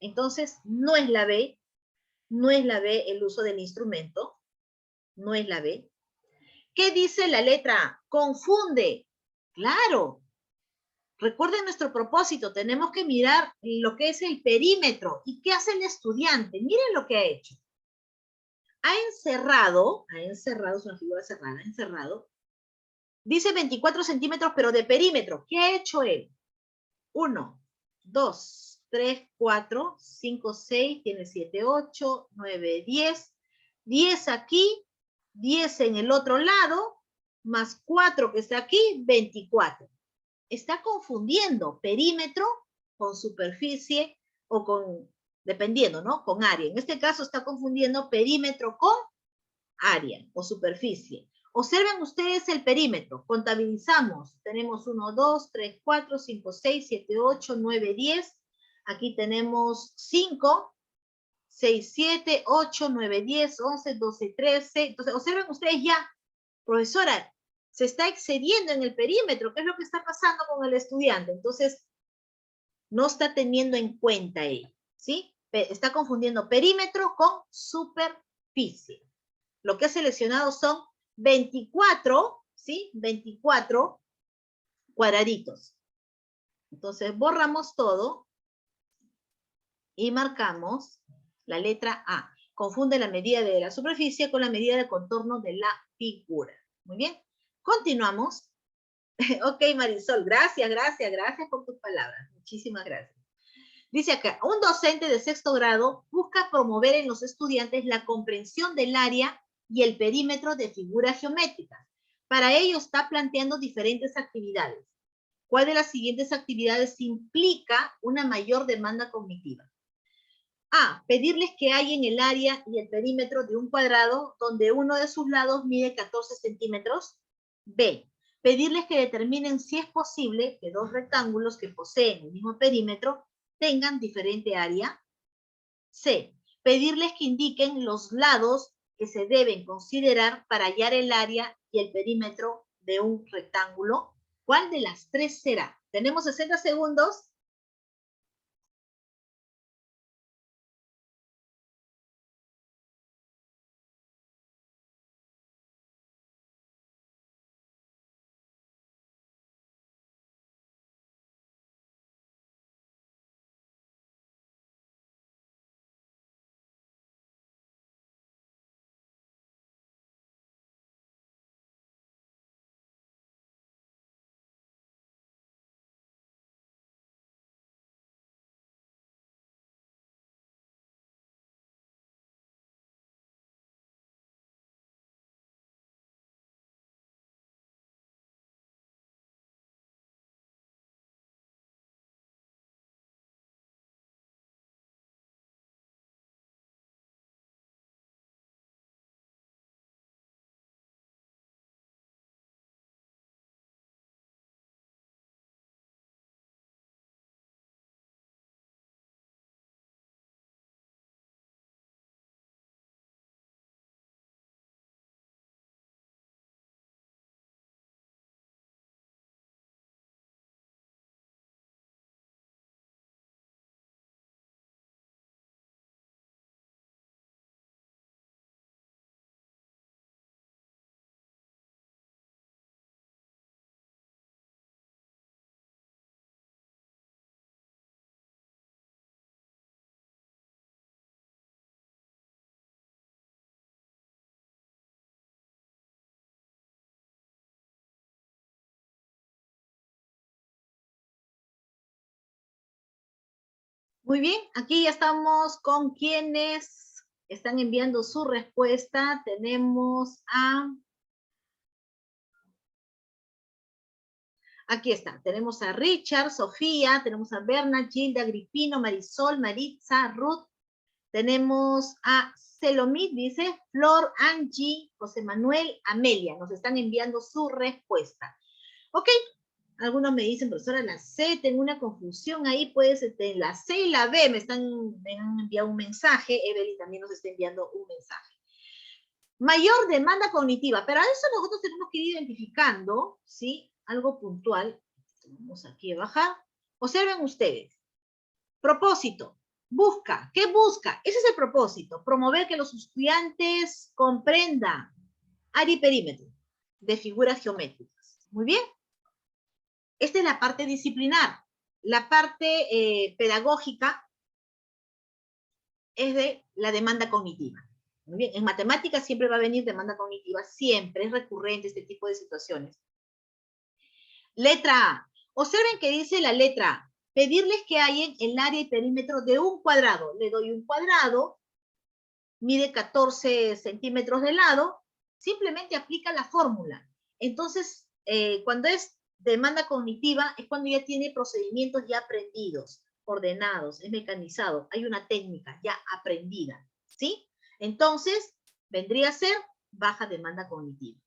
Entonces, no es la B el uso del instrumento, no es la B. ¿Qué dice la letra A? Confunde. Claro. Recuerden nuestro propósito, tenemos que mirar lo que es el perímetro. ¿Y qué hace el estudiante? Miren lo que ha hecho. Ha encerrado, es una figura cerrada, encerrado. Dice 24 centímetros, pero de perímetro. ¿Qué ha hecho él? 1, 2, 3, 4, 5, 6, tiene 7, 8, 9, 10. 10 aquí, 10 en el otro lado, más 4 que está aquí, 24. Está confundiendo perímetro con superficie o con, dependiendo, ¿no? Con área. En este caso está confundiendo perímetro con área o superficie. Observen ustedes el perímetro. Contabilizamos. Tenemos 1, 2, 3, 4, 5, 6, 7, 8, 9, 10. Aquí tenemos 5, 6, 7, 8, 9, 10, 11, 12, 13. Entonces, observen ustedes ya, profesora, se está excediendo en el perímetro. ¿Qué es lo que está pasando con el estudiante? Entonces, no está teniendo en cuenta ello, ¿sí? Está confundiendo perímetro con superficie. Lo que he seleccionado son 24, ¿sí? 24 cuadraditos. Entonces, borramos todo y marcamos la letra A. Confunde la medida de la superficie con la medida de contorno de la figura. Muy bien. Continuamos. Ok, Marisol, gracias por tus palabras. Muchísimas gracias. Dice acá, un docente de 6º grado busca promover en los estudiantes la comprensión del área y el perímetro de figuras geométricas. Para ello está planteando diferentes actividades. ¿Cuál de las siguientes actividades implica una mayor demanda cognitiva? A. Pedirles que hay en el área y el perímetro de un cuadrado donde uno de sus lados mide 14 centímetros. B. Pedirles que determinen si es posible que dos rectángulos que poseen el mismo perímetro tengan diferente área. C. Pedirles que indiquen los lados que se deben considerar para hallar el área y el perímetro de un rectángulo. ¿Cuál de las tres será? Tenemos 60 segundos. Muy bien, aquí ya estamos con quienes están enviando su respuesta. Tenemos a... Aquí está, tenemos a Richard, Sofía, tenemos a Berna, Gilda, Agripino, Marisol, Maritza, Ruth, tenemos a Selomit, dice, Flor, Angie, José Manuel, Amelia, nos están enviando su respuesta. Ok, algunos me dicen, profesora, la C, tengo una confusión ahí, pues, la C y la B me han enviado un mensaje, Evelyn también nos está enviando un mensaje. Mayor demanda cognitiva, pero a eso nosotros tenemos que ir identificando, ¿sí? Algo puntual. Vamos aquí a bajar. Observen ustedes. Propósito. Busca. ¿Qué busca? Ese es el propósito. Promover que los estudiantes comprendan área y perímetro de figuras geométricas. Muy bien. Esta es la parte disciplinar. La parte pedagógica es de la demanda cognitiva. Muy bien, en matemáticas siempre va a venir demanda cognitiva, siempre es recurrente este tipo de situaciones. Letra A. Observen que dice la letra A. Pedirles que hallen el área y perímetro de un cuadrado. Le doy un cuadrado, mide 14 centímetros de lado, simplemente aplica la fórmula. Entonces, cuando es demanda cognitiva, es cuando ya tiene procedimientos ya aprendidos, ordenados, es mecanizado, hay una técnica ya aprendida, ¿sí? Entonces, vendría a ser baja demanda cognitiva.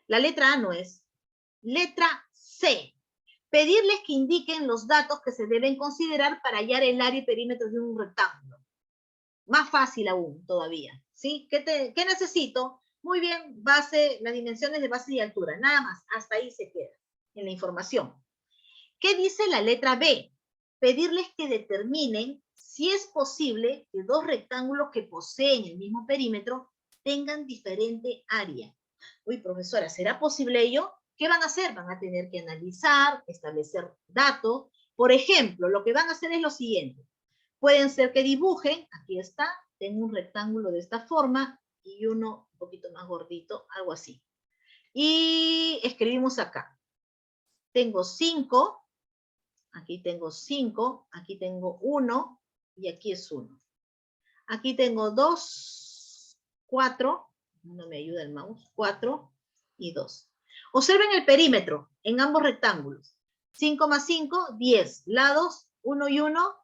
La letra A no es. Letra C. Pedirles que indiquen los datos que se deben considerar para hallar el área y perímetro de un rectángulo. Más fácil aún todavía, ¿sí? ¿Qué necesito? Muy bien, base, las dimensiones de base y altura, nada más, hasta ahí se queda en la información. ¿Qué dice la letra B? Pedirles que determinen si es posible que dos rectángulos que poseen el mismo perímetro tengan diferente área. Uy, profesora, ¿será posible ello? ¿Qué van a hacer? Van a tener que analizar, establecer datos. Por ejemplo, lo que van a hacer es lo siguiente. Pueden ser que dibujen, aquí está, tengo un rectángulo de esta forma y uno un poquito más gordito, algo así. Y escribimos acá. Tengo 5, aquí tengo 5, aquí tengo 1 y aquí es 1. Aquí tengo 2, 4, no me ayuda el mouse, 4 y 2. Observen el perímetro en ambos rectángulos. 5 más 5, 10. Lados, 1 y 1,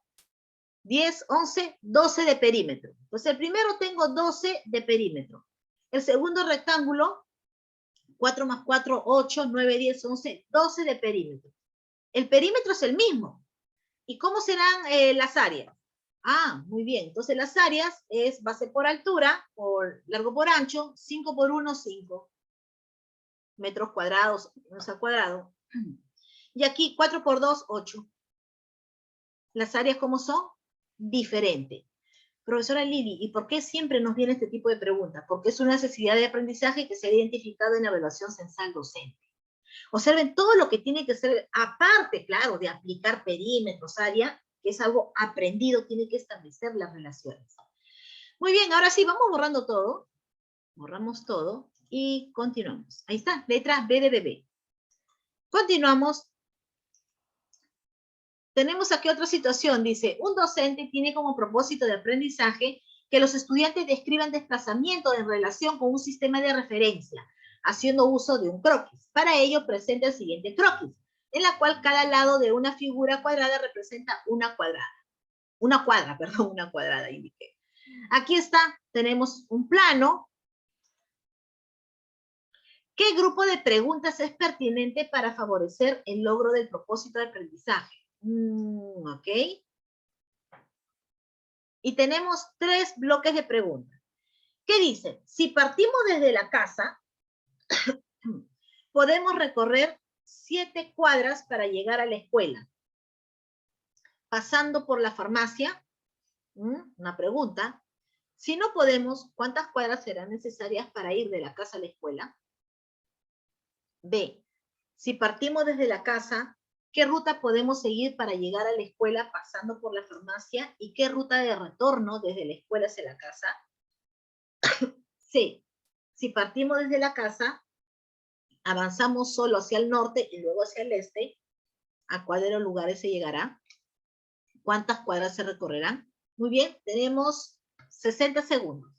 10, 11, 12 de perímetro. Entonces el primero tengo 12 de perímetro. El segundo rectángulo, 4 más 4, 8, 9, 10, 11, 12 de perímetro. El perímetro es el mismo. ¿Y cómo serán las áreas? Ah, muy bien. Entonces las áreas es base por altura, por largo por ancho, 5 por 1, 5 metros cuadrados, metros al cuadrado. Y aquí 4 por 2, 8. Las áreas, ¿cómo son? Diferente. Profesora Lili, ¿y por qué siempre nos viene este tipo de preguntas? Porque es una necesidad de aprendizaje que se ha identificado en la evaluación censal docente. Observen todo lo que tiene que ser, aparte, claro, de aplicar perímetros, área, que es algo aprendido, tiene que establecer las relaciones. Muy bien, ahora sí, vamos borrando todo. Borramos todo y continuamos. Ahí está, letra B de bebé. Continuamos. Tenemos aquí otra situación, dice, un docente tiene como propósito de aprendizaje que los estudiantes describan desplazamiento en relación con un sistema de referencia, haciendo uso de un croquis. Para ello presenta el siguiente croquis, en la cual cada lado de una figura cuadrada representa una cuadrada. Una cuadrada, indiqué. Aquí está, tenemos un plano. ¿Qué grupo de preguntas es pertinente para favorecer el logro del propósito de aprendizaje? Ok. Y tenemos 3 bloques de preguntas. ¿Qué dicen? Si partimos desde la casa, podemos recorrer 7 cuadras para llegar a la escuela. Pasando por la farmacia, una pregunta. Si no podemos, ¿cuántas cuadras serán necesarias para ir de la casa a la escuela? B. Si partimos desde la casa, ¿qué ruta podemos seguir para llegar a la escuela pasando por la farmacia? ¿Y qué ruta de retorno desde la escuela hacia la casa? C. Si partimos desde la casa, avanzamos solo hacia el norte y luego hacia el este, ¿a cuál de los lugares se llegará? ¿Cuántas cuadras se recorrerán? Muy bien, tenemos 60 segundos.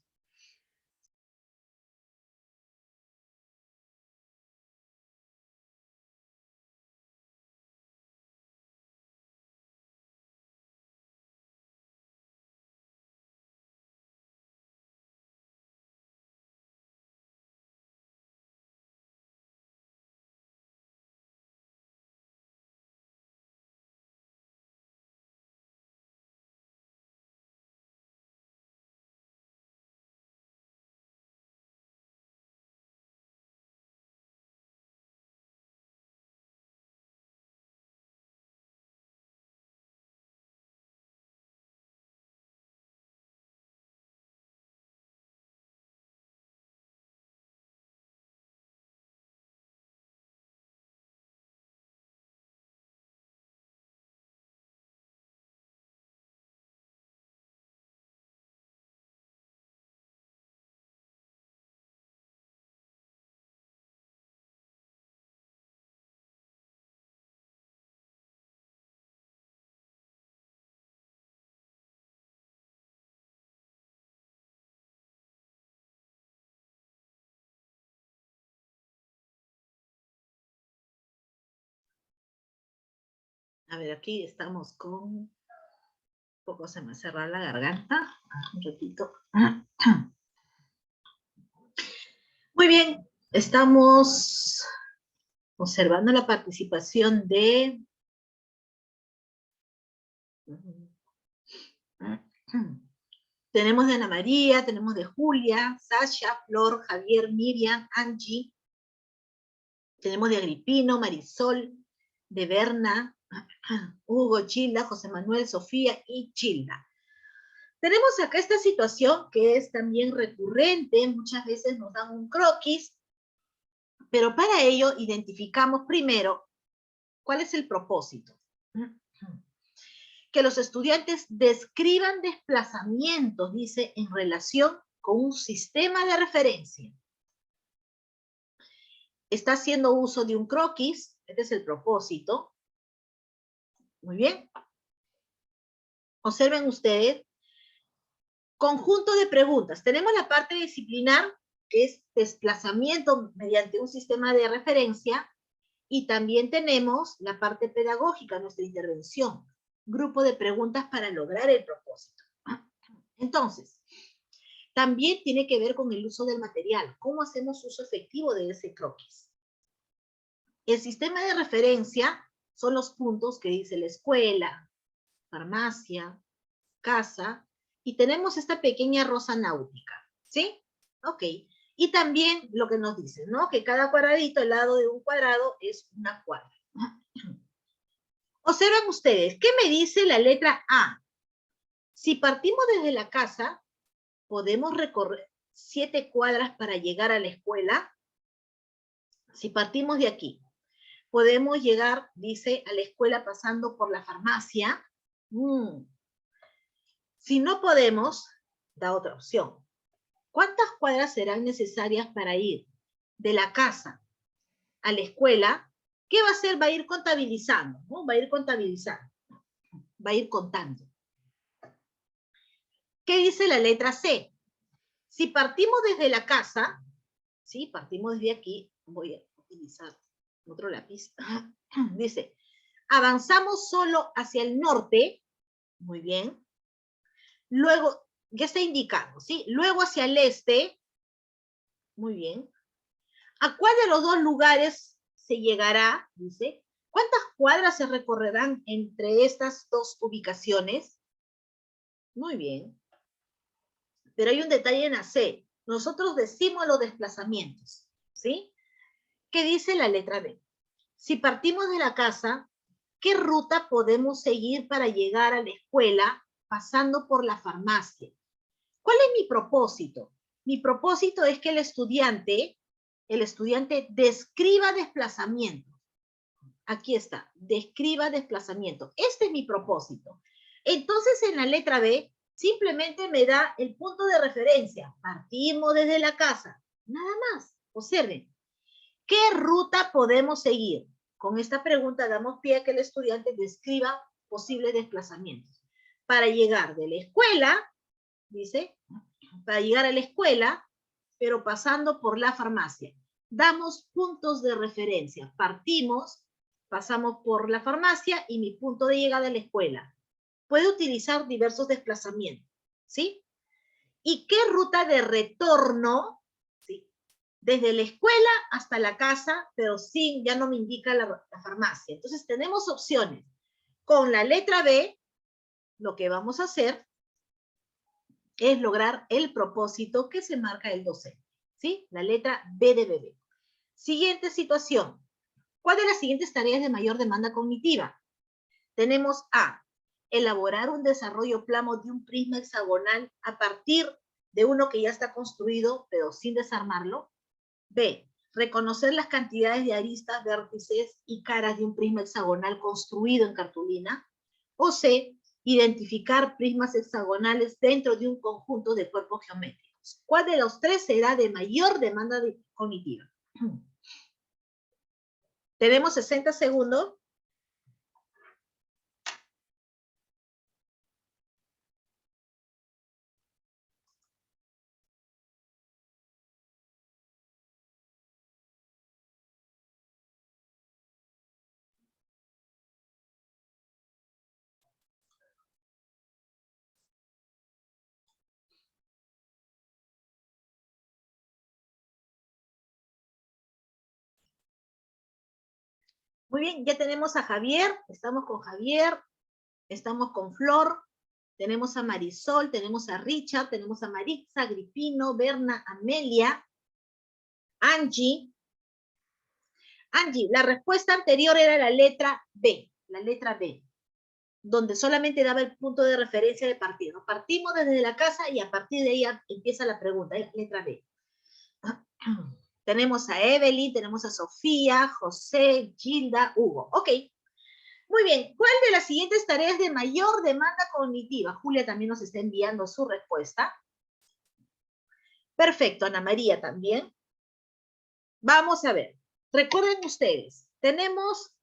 A ver, aquí estamos con... Un poco se me cerra la garganta. Un ratito. Muy bien, estamos observando la participación de... Tenemos de Ana María, tenemos de Julia, Sasha, Flor, Javier, Miriam, Angie. Tenemos de Agripino, Marisol, de Berna, Hugo, Childa, José Manuel, Sofía y Childa. Tenemos acá esta situación que es también recurrente, muchas veces nos dan un croquis, pero para ello identificamos primero cuál es el propósito. Que los estudiantes describan desplazamientos, dice, en relación con un sistema de referencia. Está haciendo uso de un croquis, este es el propósito. Muy bien. Observen ustedes. Conjunto de preguntas. Tenemos la parte disciplinar, que es desplazamiento mediante un sistema de referencia, y también tenemos la parte pedagógica, nuestra intervención. Grupo de preguntas para lograr el propósito. Entonces, también tiene que ver con el uso del material. ¿Cómo hacemos uso efectivo de ese croquis? El sistema de referencia son los puntos que dice la escuela, farmacia, casa, y tenemos esta pequeña rosa náutica, ¿sí? Ok. Y también lo que nos dice, ¿no? Que cada cuadradito, el lado de un cuadrado, es una cuadra. Observen ustedes, ¿qué me dice la letra A? Si partimos desde la casa, podemos recorrer 7 cuadras para llegar a la escuela. Si partimos de aquí, podemos llegar, dice, a la escuela pasando por la farmacia. Si no podemos, da otra opción. ¿Cuántas cuadras serán necesarias para ir de la casa a la escuela? ¿Qué va a hacer? Va a ir contabilizando, ¿no? Va a ir contabilizando, va a ir contando. ¿Qué dice la letra C? Si partimos desde la casa, ¿sí? Partimos desde aquí, voy a utilizar otro lápiz. Dice, avanzamos solo hacia el norte, muy bien. Luego, ya está indicando, ¿sí? Luego hacia el este, muy bien. ¿A cuál de los dos lugares se llegará? Dice. ¿Cuántas cuadras se recorrerán entre estas dos ubicaciones? Muy bien. Pero hay un detalle en la C. Nosotros decimos los desplazamientos, ¿sí? ¿Qué dice la letra B? Si partimos de la casa, ¿qué ruta podemos seguir para llegar a la escuela pasando por la farmacia? ¿Cuál es mi propósito? Mi propósito es que el estudiante describa desplazamiento. Aquí está, describa desplazamiento. Este es mi propósito. Entonces, en la letra B, simplemente me da el punto de referencia. Partimos desde la casa. Nada más. Observen. ¿Qué ruta podemos seguir? Con esta pregunta damos pie a que el estudiante describa posibles desplazamientos. para llegar de la escuela, dice, para llegar a la escuela, pero pasando por la farmacia. Damos puntos de referencia. Partimos, pasamos por la farmacia y mi punto de llegada a la escuela. Puede utilizar diversos desplazamientos, ¿sí? ¿Y qué ruta de retorno? ¿Sí? Desde la escuela hasta la casa, pero sí, ya no me indica la farmacia. Entonces tenemos opciones. Con la letra B, lo que vamos a hacer es lograr el propósito que se marca el docente, ¿sí? La letra B de bebé. Siguiente situación. ¿Cuál de las siguientes tareas de mayor demanda cognitiva? Tenemos A, elaborar un desarrollo plano de un prisma hexagonal a partir de uno que ya está construido, pero sin desarmarlo. B, reconocer las cantidades de aristas, vértices y caras de un prisma hexagonal construido en cartulina. O C, identificar prismas hexagonales dentro de un conjunto de cuerpos geométricos. ¿Cuál de los tres será de mayor demanda cognitiva? Tenemos 60 segundos. Muy bien, ya tenemos a Javier, estamos con Javier, estamos con Flor, tenemos a Marisol, tenemos a Richard, tenemos a Maritza, Agripino, Berna, Amelia, Angie. Angie, la respuesta anterior era la letra B, donde solamente daba el punto de referencia de partida. Partimos desde la casa y a partir de ahí empieza la pregunta, es la letra B. Tenemos a Evelyn, tenemos a Sofía, José, Gilda, Hugo. Ok. Muy bien. ¿Cuál de las siguientes tareas de mayor demanda cognitiva? Julia también nos está enviando su respuesta. Perfecto, Ana María también. Vamos a ver. Recuerden ustedes, tenemos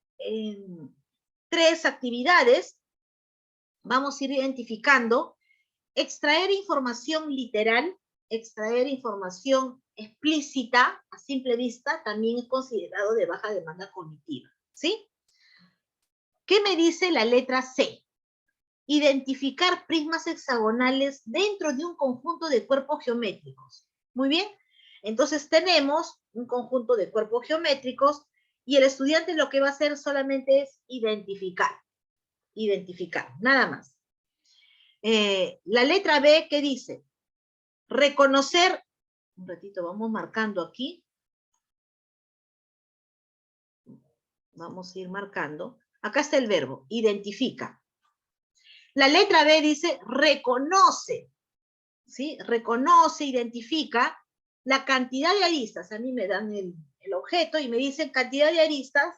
3 actividades. Vamos a ir identificando. Extraer información literal, extraer información explícita a simple vista, también es considerado de baja demanda cognitiva, ¿sí? ¿Qué me dice la letra C? Identificar prismas hexagonales dentro de un conjunto de cuerpos geométricos. Muy bien, entonces tenemos un conjunto de cuerpos geométricos y el estudiante lo que va a hacer solamente es identificar, nada más. La letra B, ¿qué dice? Reconocer, un ratito, vamos marcando aquí. Vamos a ir marcando. Acá está el verbo, identifica. La letra B dice reconoce, ¿sí? Reconoce, identifica la cantidad de aristas. A mí me dan el objeto y me dicen cantidad de aristas,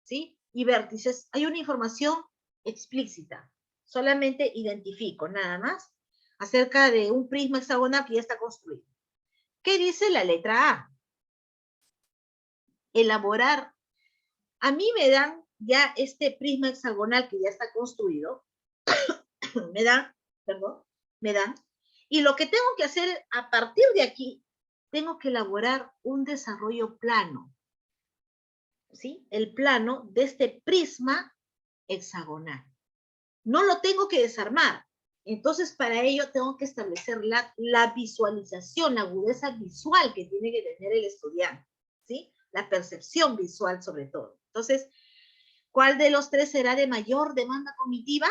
¿sí? Y vértices. Hay una información explícita. Solamente identifico, nada más, acerca de un prisma hexagonal que ya está construido. ¿Qué dice la letra A? Elaborar. A mí me dan ya este prisma hexagonal que ya está construido. me dan, y lo que tengo que hacer a partir de aquí, tengo que elaborar un desarrollo plano, ¿sí? El plano de este prisma hexagonal. No lo tengo que desarmar. Entonces, para ello tengo que establecer la visualización, la agudeza visual que tiene que tener el estudiante, ¿sí? La percepción visual sobre todo. Entonces, ¿cuál de los tres será de mayor demanda cognitiva?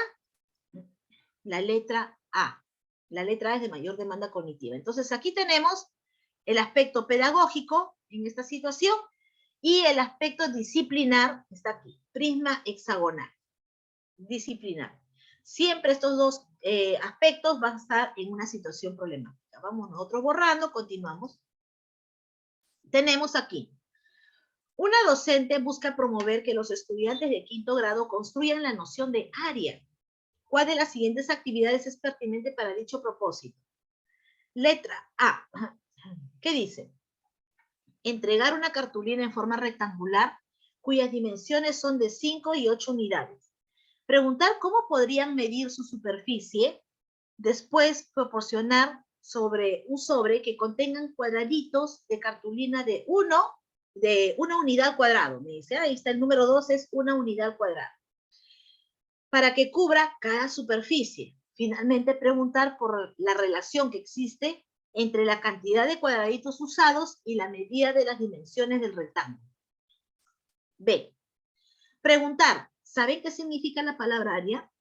La letra A. La letra A es de mayor demanda cognitiva. Entonces, aquí tenemos el aspecto pedagógico en esta situación y el aspecto disciplinar está aquí. Prisma hexagonal. Disciplinar. Siempre estos dos aspectos van a estar en una situación problemática. Vamos nosotros borrando, continuamos. Tenemos aquí. Una docente busca promover que los estudiantes de 5º grado construyan la noción de área. ¿Cuál de las siguientes actividades es pertinente para dicho propósito? Letra A. ¿Qué dice? Entregar una cartulina en forma rectangular cuyas dimensiones son de 5 y 8 unidades. Preguntar cómo podrían medir su superficie. Después, proporcionar un sobre que contengan cuadraditos de cartulina de una unidad cuadrado. Me dice, ahí está el número 2, es una unidad cuadrada. Para que cubra cada superficie. Finalmente, preguntar por la relación que existe entre la cantidad de cuadraditos usados y la medida de las dimensiones del rectángulo. B. Preguntar, ¿saben qué significa la palabra área?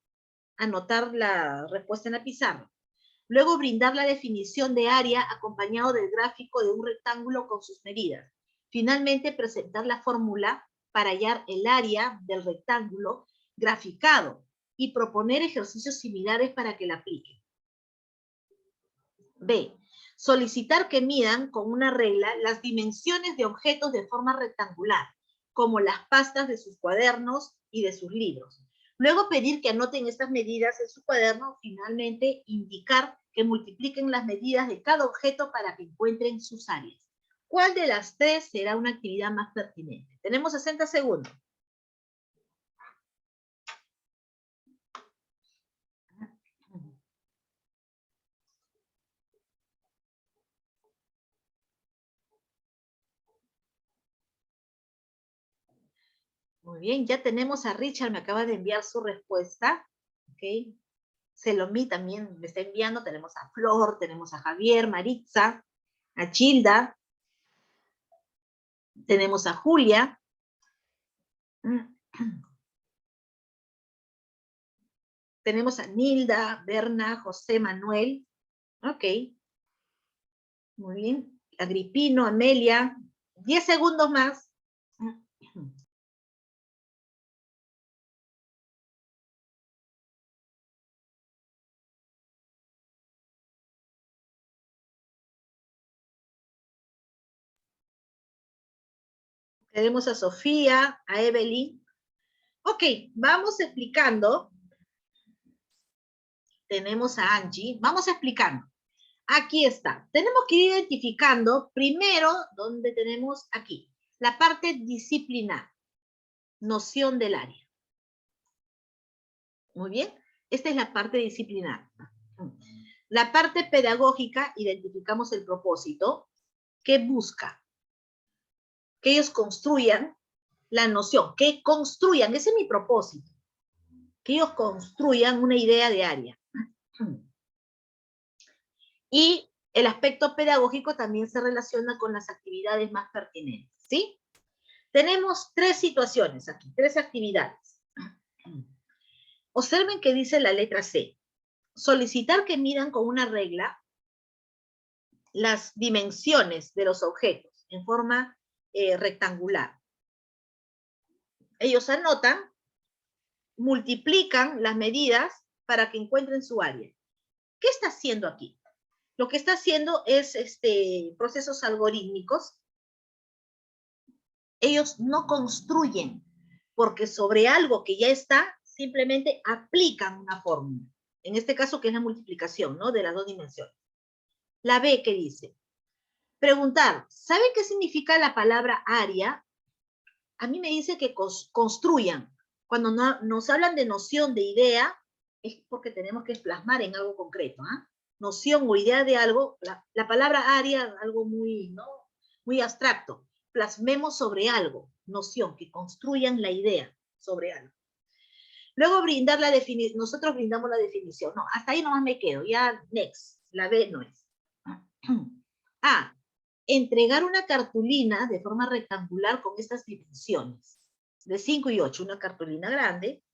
Anotar la respuesta en la pizarra. Luego brindar la definición de área acompañado del gráfico de un rectángulo con sus medidas. Finalmente, presentar la fórmula para hallar el área del rectángulo graficado y proponer ejercicios similares para que la apliquen. B. Solicitar que midan con una regla las dimensiones de objetos de forma rectangular, como las pastas de sus cuadernos y de sus libros. Luego pedir que anoten estas medidas en su cuaderno. Finalmente, indicar que multipliquen las medidas de cada objeto para que encuentren sus áreas. ¿Cuál de las tres será una actividad más pertinente? Tenemos 60 segundos. Muy bien, ya tenemos a Richard, me acaba de enviar su respuesta. ¿Ok? Selomí también me está enviando, tenemos a Flor, tenemos a Javier, Maritza, a Childa, tenemos a Julia. Tenemos a Nilda, Berna, José Manuel. Ok. Muy bien. Agripino, Amelia. 10 segundos más. Tenemos a Sofía, a Evelyn. Ok, vamos explicando. Tenemos a Angie. Vamos explicando. Aquí está. Tenemos que ir identificando primero donde tenemos aquí. La parte disciplinar. Noción del área. Muy bien. Esta es la parte disciplinar. La parte pedagógica, identificamos el propósito. ¿Qué busca? Que ellos construyan la noción, que construyan, ese es mi propósito, que ellos construyan una idea de área. Y el aspecto pedagógico también se relaciona con las actividades más pertinentes, ¿sí? Tenemos tres situaciones aquí, tres actividades. Observen que dice la letra C. Solicitar que midan con una regla las dimensiones de los objetos en forma rectangular. Ellos anotan, multiplican las medidas para que encuentren su área. ¿Qué está haciendo aquí? Lo que está haciendo es procesos algorítmicos. Ellos no construyen, porque sobre algo que ya está, simplemente aplican una fórmula. En este caso, que es la multiplicación, ¿no? De las dos dimensiones. La B, ¿qué dice? Preguntar, ¿saben qué significa la palabra área? A mí me dice que construyan. Cuando nos hablan de noción, de idea, es porque tenemos que plasmar en algo concreto. Noción o idea de algo, la palabra área, algo muy, ¿no? Muy abstracto. Plasmemos sobre algo, noción, que construyan la idea sobre algo. Luego brindar la definición, nosotros brindamos la definición. No, hasta ahí nomás me quedo, ya next, la B no es. A, entregar una cartulina de forma rectangular con estas dimensiones, de 5 y 8, una cartulina grande,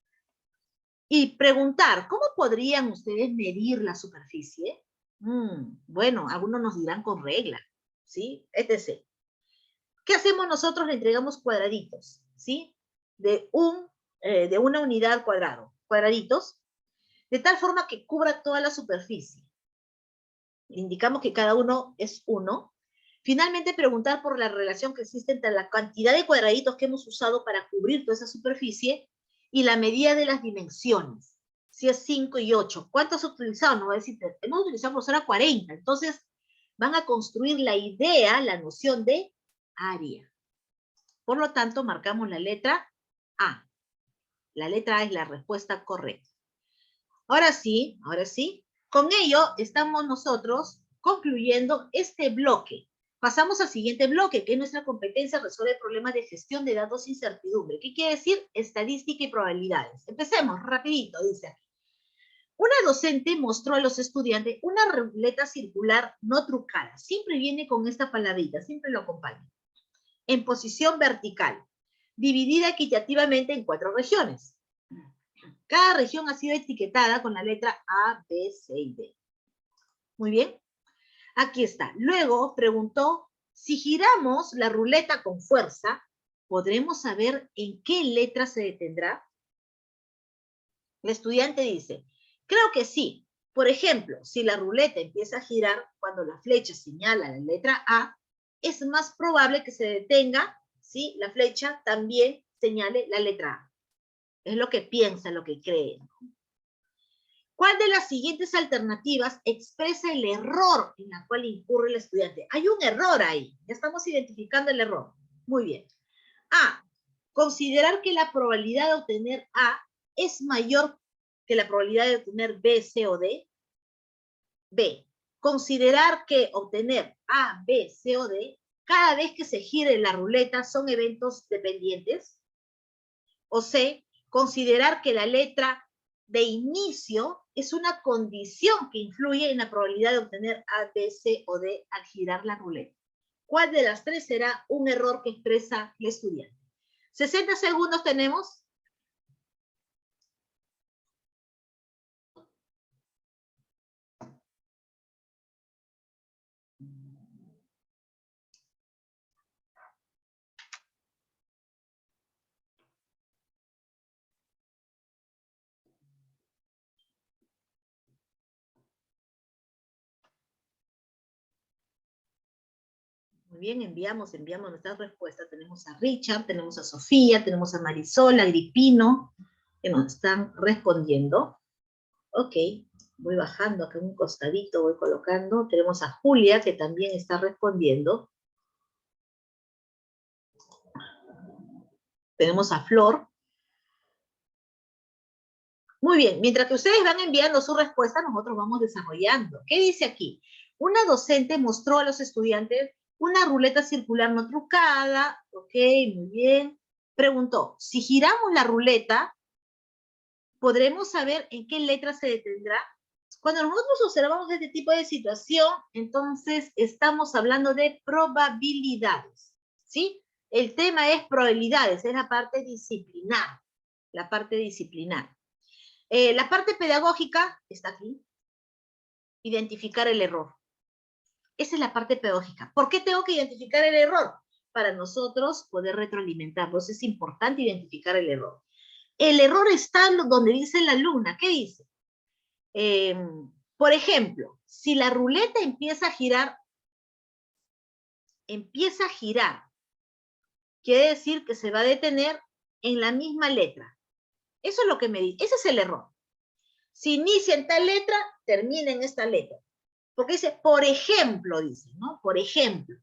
y preguntar, ¿cómo podrían ustedes medir la superficie? Bueno, algunos nos dirán con regla, ¿sí? Etc. ¿Qué hacemos nosotros? Le entregamos cuadraditos, ¿sí? De una unidad cuadraditos, de tal forma que cubra toda la superficie. Indicamos que cada uno es uno. Finalmente, preguntar por la relación que existe entre la cantidad de cuadraditos que hemos usado para cubrir toda esa superficie y la medida de las dimensiones. Si es 5 y 8. ¿Cuántos has utilizado? No va a decir, hemos utilizado por hora 40. Entonces, van a construir la idea, la noción de área. Por lo tanto, marcamos la letra A. La letra A es la respuesta correcta. Ahora sí. Con ello estamos nosotros concluyendo este bloque. Pasamos al siguiente bloque, que es nuestra competencia resuelve problemas de gestión de datos e incertidumbre. ¿Qué quiere decir? Estadística y probabilidades. Empecemos, rapidito, dice aquí. Una docente mostró a los estudiantes una ruleta circular no trucada. Siempre viene con esta palabrita, siempre lo acompaña. En posición vertical, dividida equitativamente en 4 regiones. Cada región ha sido etiquetada con la letra A, B, C y D. Muy bien. Aquí está. Luego preguntó, si giramos la ruleta con fuerza, ¿podremos saber en qué letra se detendrá? El estudiante dice, creo que sí. Por ejemplo, si la ruleta empieza a girar cuando la flecha señala la letra A, es más probable que se detenga si la flecha también señale la letra A. Es lo que piensa, lo que cree. ¿Cuál de las siguientes alternativas expresa el error en la cual incurre el estudiante? Hay un error ahí. Ya estamos identificando el error. Muy bien. A. Considerar que la probabilidad de obtener A es mayor que la probabilidad de obtener B, C o D. B. Considerar que obtener A, B, C o D cada vez que se gire la ruleta son eventos dependientes. O C. Considerar que la letra de inicio es una condición que influye en la probabilidad de obtener A, B, C o D al girar la ruleta. ¿Cuál de las tres será un error que expresa el estudiante? 60 segundos tenemos. Muy bien, enviamos nuestras respuestas. Tenemos a Richard, tenemos a Sofía, tenemos a Marisol, a Agripino, que nos están respondiendo. Ok, voy bajando acá un costadito, voy colocando. Tenemos a Julia, que también está respondiendo. Tenemos a Flor. Muy bien, mientras que ustedes van enviando su respuesta, nosotros vamos desarrollando. ¿Qué dice aquí? Una docente mostró a los estudiantes una ruleta circular no trucada. Ok, muy bien. Preguntó, si giramos la ruleta, ¿podremos saber en qué letra se detendrá? Cuando nosotros observamos este tipo de situación, entonces estamos hablando de probabilidades, ¿sí? El tema es probabilidades, es la parte disciplinar, la parte disciplinar. La parte pedagógica está aquí. Identificar el error. Esa es la parte pedagógica. ¿Por qué tengo que identificar el error? Para nosotros poder retroalimentarlos. Es importante identificar el error. El error está donde dice la alumna. ¿Qué dice? Por ejemplo, si la ruleta empieza a girar, quiere decir que se va a detener en la misma letra. Eso es lo que me dice. Ese es el error. Si inicia en tal letra, termina en esta letra. Porque dice, por ejemplo, dice, ¿no? Por ejemplo.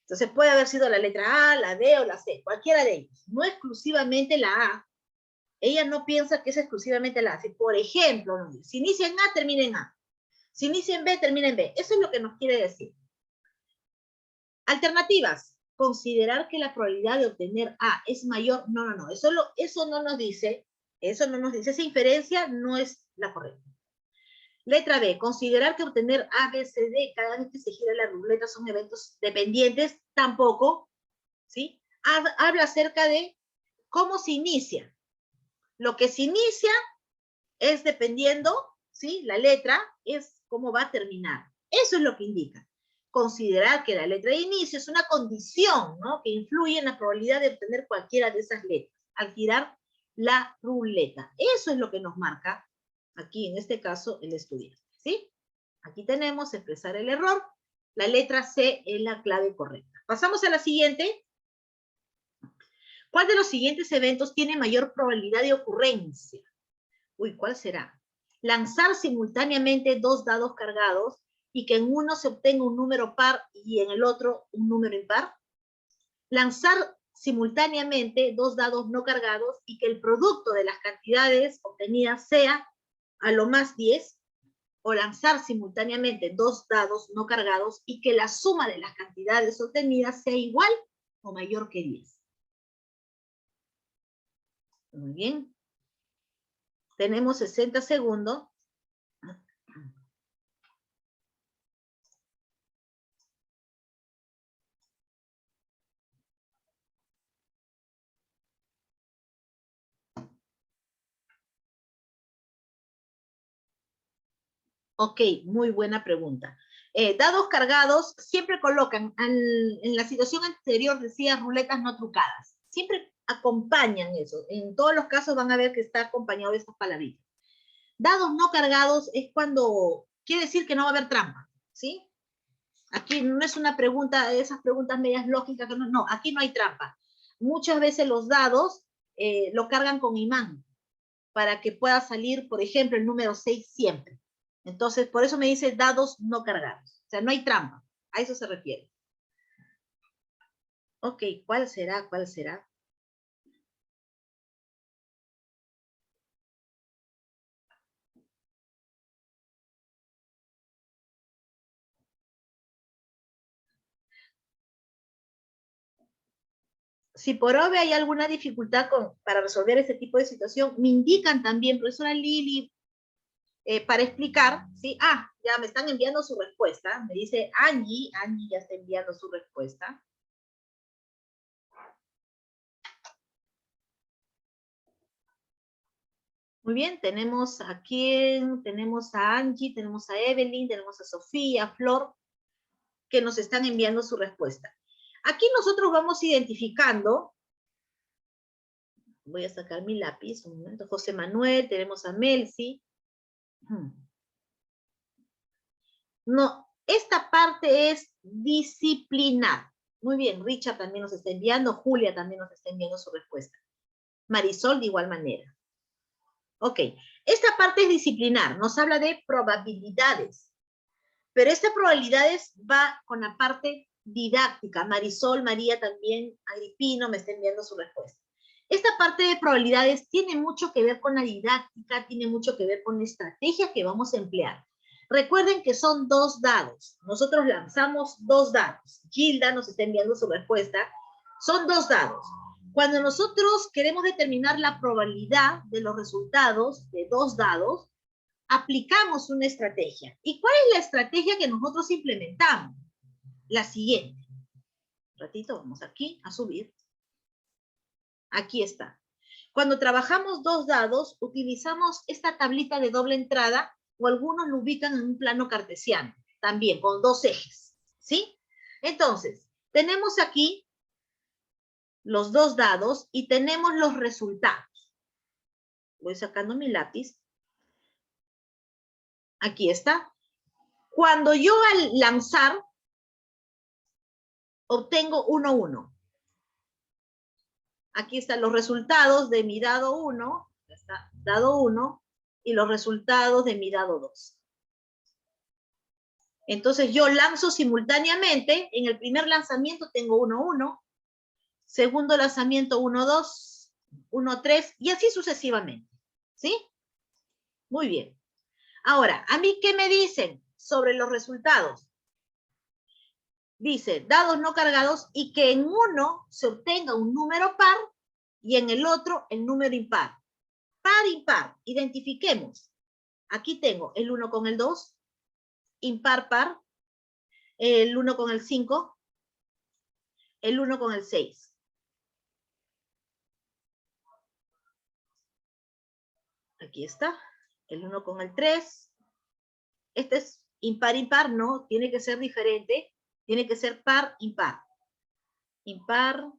Entonces puede haber sido la letra A, la D o la C, cualquiera de ellos. No exclusivamente la A. Ella no piensa que es exclusivamente la A. Por ejemplo, ¿no? Si inicia en A, termina en A. Si inicia en B, termina en B. Eso es lo que nos quiere decir. Alternativas. Considerar que la probabilidad de obtener A es mayor. No. Eso no nos dice. Eso no nos dice. Esa inferencia no es la correcta. Letra B, considerar que obtener A, B, C, D cada vez que se gira la ruleta son eventos dependientes, tampoco, ¿sí? Habla acerca de cómo se inicia. Lo que se inicia es dependiendo, ¿sí? La letra es cómo va a terminar. Eso es lo que indica. Considerar que la letra de inicio es una condición, ¿no? Que influye en la probabilidad de obtener cualquiera de esas letras al girar la ruleta. Eso es lo que nos marca aquí, en este caso, el estudiante, ¿sí? Aquí tenemos expresar el error. La letra C es la clave correcta. Pasamos a la siguiente. ¿Cuál de los siguientes eventos tiene mayor probabilidad de ocurrencia? Uy, ¿cuál será? Lanzar simultáneamente 2 dados cargados y que en uno se obtenga un número par y en el otro un número impar. Lanzar simultáneamente dos dados no cargados y que el producto de las cantidades obtenidas sea a lo más 10, o lanzar simultáneamente dos dados no cargados y que la suma de las cantidades obtenidas sea igual o mayor que 10. Muy bien. Tenemos 60 segundos. Ok, muy buena pregunta. Dados cargados siempre colocan, en la situación anterior decía ruletas no trucadas. Siempre acompañan eso. En todos los casos van a ver que está acompañado de estas palabritas. Dados no cargados es cuando quiere decir que no va a haber trampa, ¿sí? Aquí no es una pregunta, esas preguntas medias lógicas, que no, aquí no hay trampa. Muchas veces los dados lo cargan con imán para que pueda salir, por ejemplo, el número 6 siempre. Entonces, por eso me dice dados no cargados. O sea, no hay trampa. A eso se refiere. Ok, ¿cuál será? ¿Cuál será? Si por obvio hay alguna dificultad para resolver este tipo de situación, me indican también, profesora Lili, para explicar, ¿sí? Ah, ya me están enviando su respuesta. Me dice Angie ya está enviando su respuesta. Muy bien, tenemos a quién, tenemos a Angie, tenemos a Evelyn, tenemos a Sofía, Flor, que nos están enviando su respuesta. Aquí nosotros vamos identificando, voy a sacar mi lápiz, un momento, José Manuel, tenemos a Melcy. No, esta parte es disciplinar. Muy bien, Richard también nos está enviando, Julia también nos está enviando su respuesta. Marisol de igual manera. Ok, esta parte es disciplinar, nos habla de probabilidades, pero esta probabilidades va con la parte didáctica. Marisol, María también, Agripino me está enviando su respuesta. Esta parte de probabilidades tiene mucho que ver con la didáctica, tiene mucho que ver con la estrategia que vamos a emplear. Recuerden que son dos dados. Nosotros lanzamos dos dados. Gilda nos está enviando su respuesta. Son dos dados. Cuando nosotros queremos determinar la probabilidad de los resultados de dos dados, aplicamos una estrategia. ¿Y cuál es la estrategia que nosotros implementamos? La siguiente. Un ratito, vamos aquí a subir. Aquí está. Cuando trabajamos dos dados, utilizamos esta tablita de doble entrada, o algunos lo ubican en un plano cartesiano, también con dos ejes, ¿sí? Entonces, tenemos aquí los dos dados y tenemos los resultados. Voy sacando mi lápiz. Aquí está. Cuando yo al lanzar, obtengo 1, 1. Aquí están los resultados de mi dado 1, está dado 1, y los resultados de mi dado 2. Entonces yo lanzo simultáneamente, en el primer lanzamiento tengo 1, 1, segundo lanzamiento 1, 2, 1, 3, y así sucesivamente. ¿Sí? Muy bien. Ahora, ¿a mí qué me dicen sobre los resultados? Dice, dados no cargados y que en uno se obtenga un número par y en el otro el número impar. Par, impar, identifiquemos. Aquí tengo el 1 con el 2, impar, par, el 1 con el 5, el 1 con el 6. Aquí está, el 1 con el 3. Este es impar, impar, no, tiene que ser diferente, tiene que ser par, impar. Impar,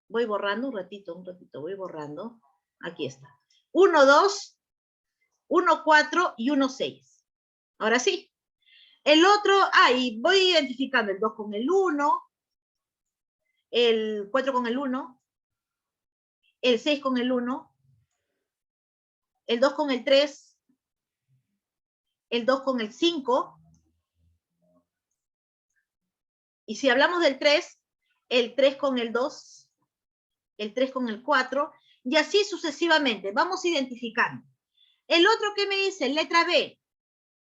voy borrando un ratito, voy borrando. Aquí está. 1, 2, 1, 4 y 1, 6. Ahora sí. El otro, y voy identificando el 2 con el 1, el 4 con el 1, el 6 con el 1, el 2 con el 3, el 2 con el 5. Y si hablamos del 3, el 3 con el 2, el 3 con el 4, y así sucesivamente. Vamos identificando. El otro que me dice, letra B,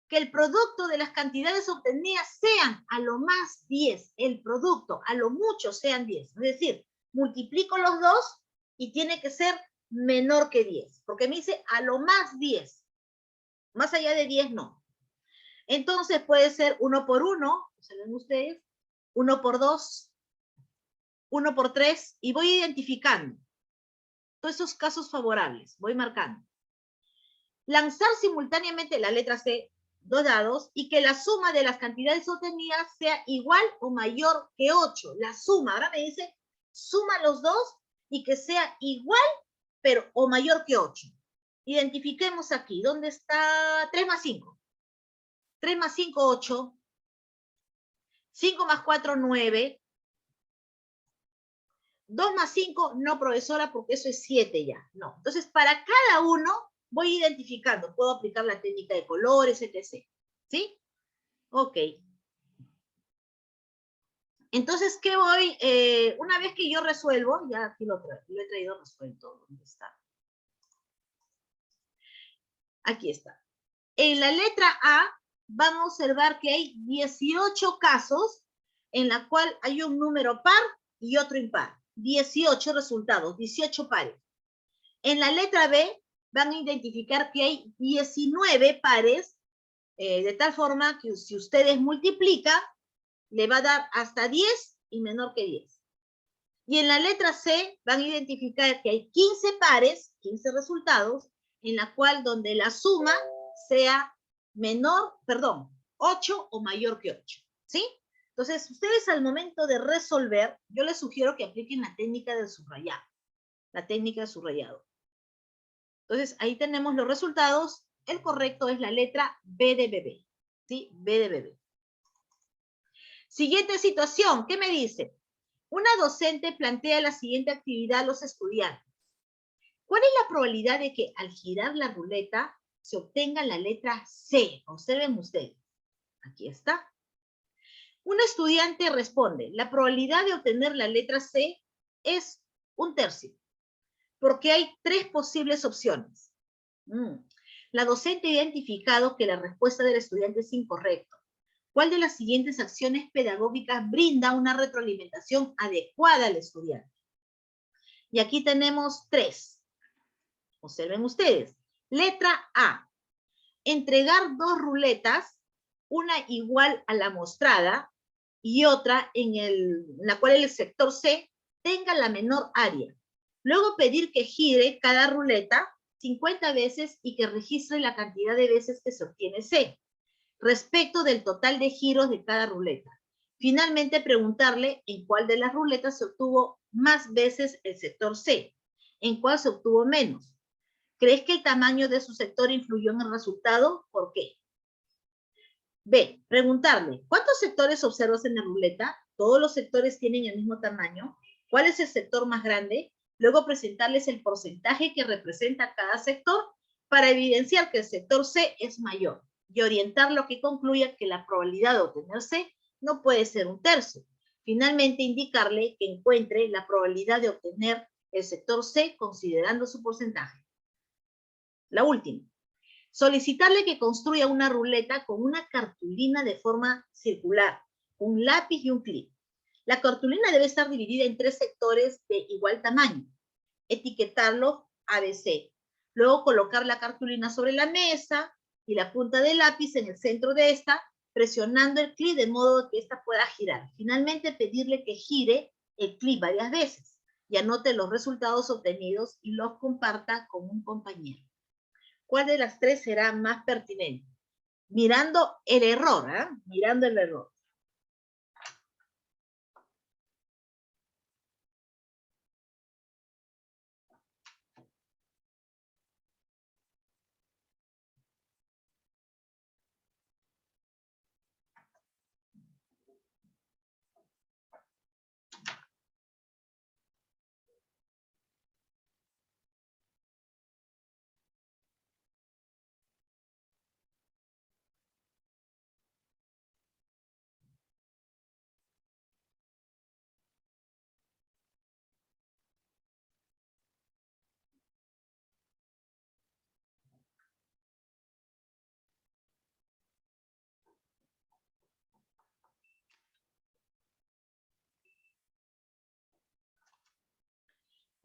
que el producto de las cantidades obtenidas sean a lo más 10, el producto a lo mucho sean 10. Es decir, multiplico los dos y tiene que ser menor que 10, porque me dice a lo más 10. Más allá de 10 no. Entonces puede ser 1 por 1, ¿saben ustedes? 1 por 2, 1 por 3, y voy identificando todos esos casos favorables, voy marcando. Lanzar simultáneamente la letra C, 2 dados, y que la suma de las cantidades obtenidas sea igual o mayor que 8. La suma, ahora me dice, suma los dos y que sea igual, pero o mayor que 8. Identifiquemos aquí, ¿dónde está 3 más 5? 3 más 5, 8. 5 más 4, 9. 2 más 5, no, profesora, porque eso es 7 ya. No. Entonces, para cada uno voy identificando. Puedo aplicar la técnica de colores, etc. ¿Sí? Ok. Entonces, ¿qué voy? Una vez que yo resuelvo, ya aquí lo he traído resuelto. ¿Dónde está? Aquí está. En la letra A, van a observar que hay 18 casos en la cual hay un número par y otro impar. 18 resultados, 18 pares. En la letra B, van a identificar que hay 19 pares, de tal forma que si ustedes multiplican, le va a dar hasta 10 y menor que 10. Y en la letra C van a identificar que hay 15 pares, 15 resultados, en la cual donde la suma sea menor, perdón, 8 o mayor que 8. ¿Sí? Entonces, ustedes al momento de resolver, yo les sugiero que apliquen la técnica del subrayado. La técnica del subrayado. Entonces, ahí tenemos los resultados. El correcto es la letra B de bebé. ¿Sí? B de bebé. Siguiente situación. ¿Qué me dice? Una docente plantea la siguiente actividad a los estudiantes. ¿Cuál es la probabilidad de que al girar la ruleta se obtenga la letra C? Observen ustedes. Aquí está. Un estudiante responde, la probabilidad de obtener la letra C es 1/3, porque hay 3 posibles opciones. La docente ha identificado que la respuesta del estudiante es incorrecta. ¿Cuál de las siguientes acciones pedagógicas brinda una retroalimentación adecuada al estudiante? Y aquí tenemos 3. Observen ustedes. Letra A. Entregar 2 ruletas, una igual a la mostrada y otra en la cual el sector C tenga la menor área. Luego pedir que gire cada ruleta 50 veces y que registre la cantidad de veces que se obtiene C, respecto del total de giros de cada ruleta. Finalmente, preguntarle en cuál de las ruletas se obtuvo más veces el sector C, en cuál se obtuvo menos. ¿Crees que el tamaño de su sector influyó en el resultado? ¿Por qué? B, preguntarle, ¿cuántos sectores observas en la ruleta? ¿Todos los sectores tienen el mismo tamaño? ¿Cuál es el sector más grande? Luego presentarles el porcentaje que representa cada sector para evidenciar que el sector C es mayor y orientarlo a que concluya que la probabilidad de obtener C no puede ser 1/3. Finalmente, indicarle que encuentre la probabilidad de obtener el sector C considerando su porcentaje. La última. Solicitarle que construya una ruleta con una cartulina de forma circular, un lápiz y un clip. La cartulina debe estar dividida en 3 sectores de igual tamaño. Etiquetarlo ABC. Luego colocar la cartulina sobre la mesa y la punta del lápiz en el centro de esta, presionando el clip de modo que esta pueda girar. Finalmente, pedirle que gire el clip varias veces y anote los resultados obtenidos y los comparta con un compañero. ¿Cuál de las 3 será más pertinente? Mirando el error, ¿eh? Mirando el error.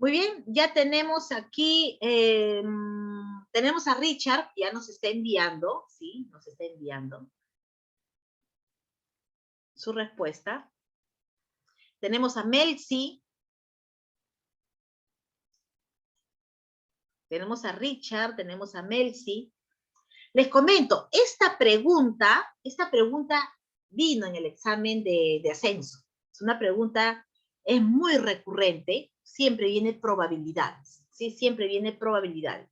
Muy bien, ya tenemos aquí, tenemos a Richard, ya nos está enviando, ¿sí? Nos está enviando su respuesta. Tenemos a Melcy. Tenemos a Richard, tenemos a Melcy. Les comento, esta pregunta vino en el examen de ascenso. Es una pregunta, es muy recurrente, siempre viene probabilidades, ¿sí? Siempre viene probabilidades.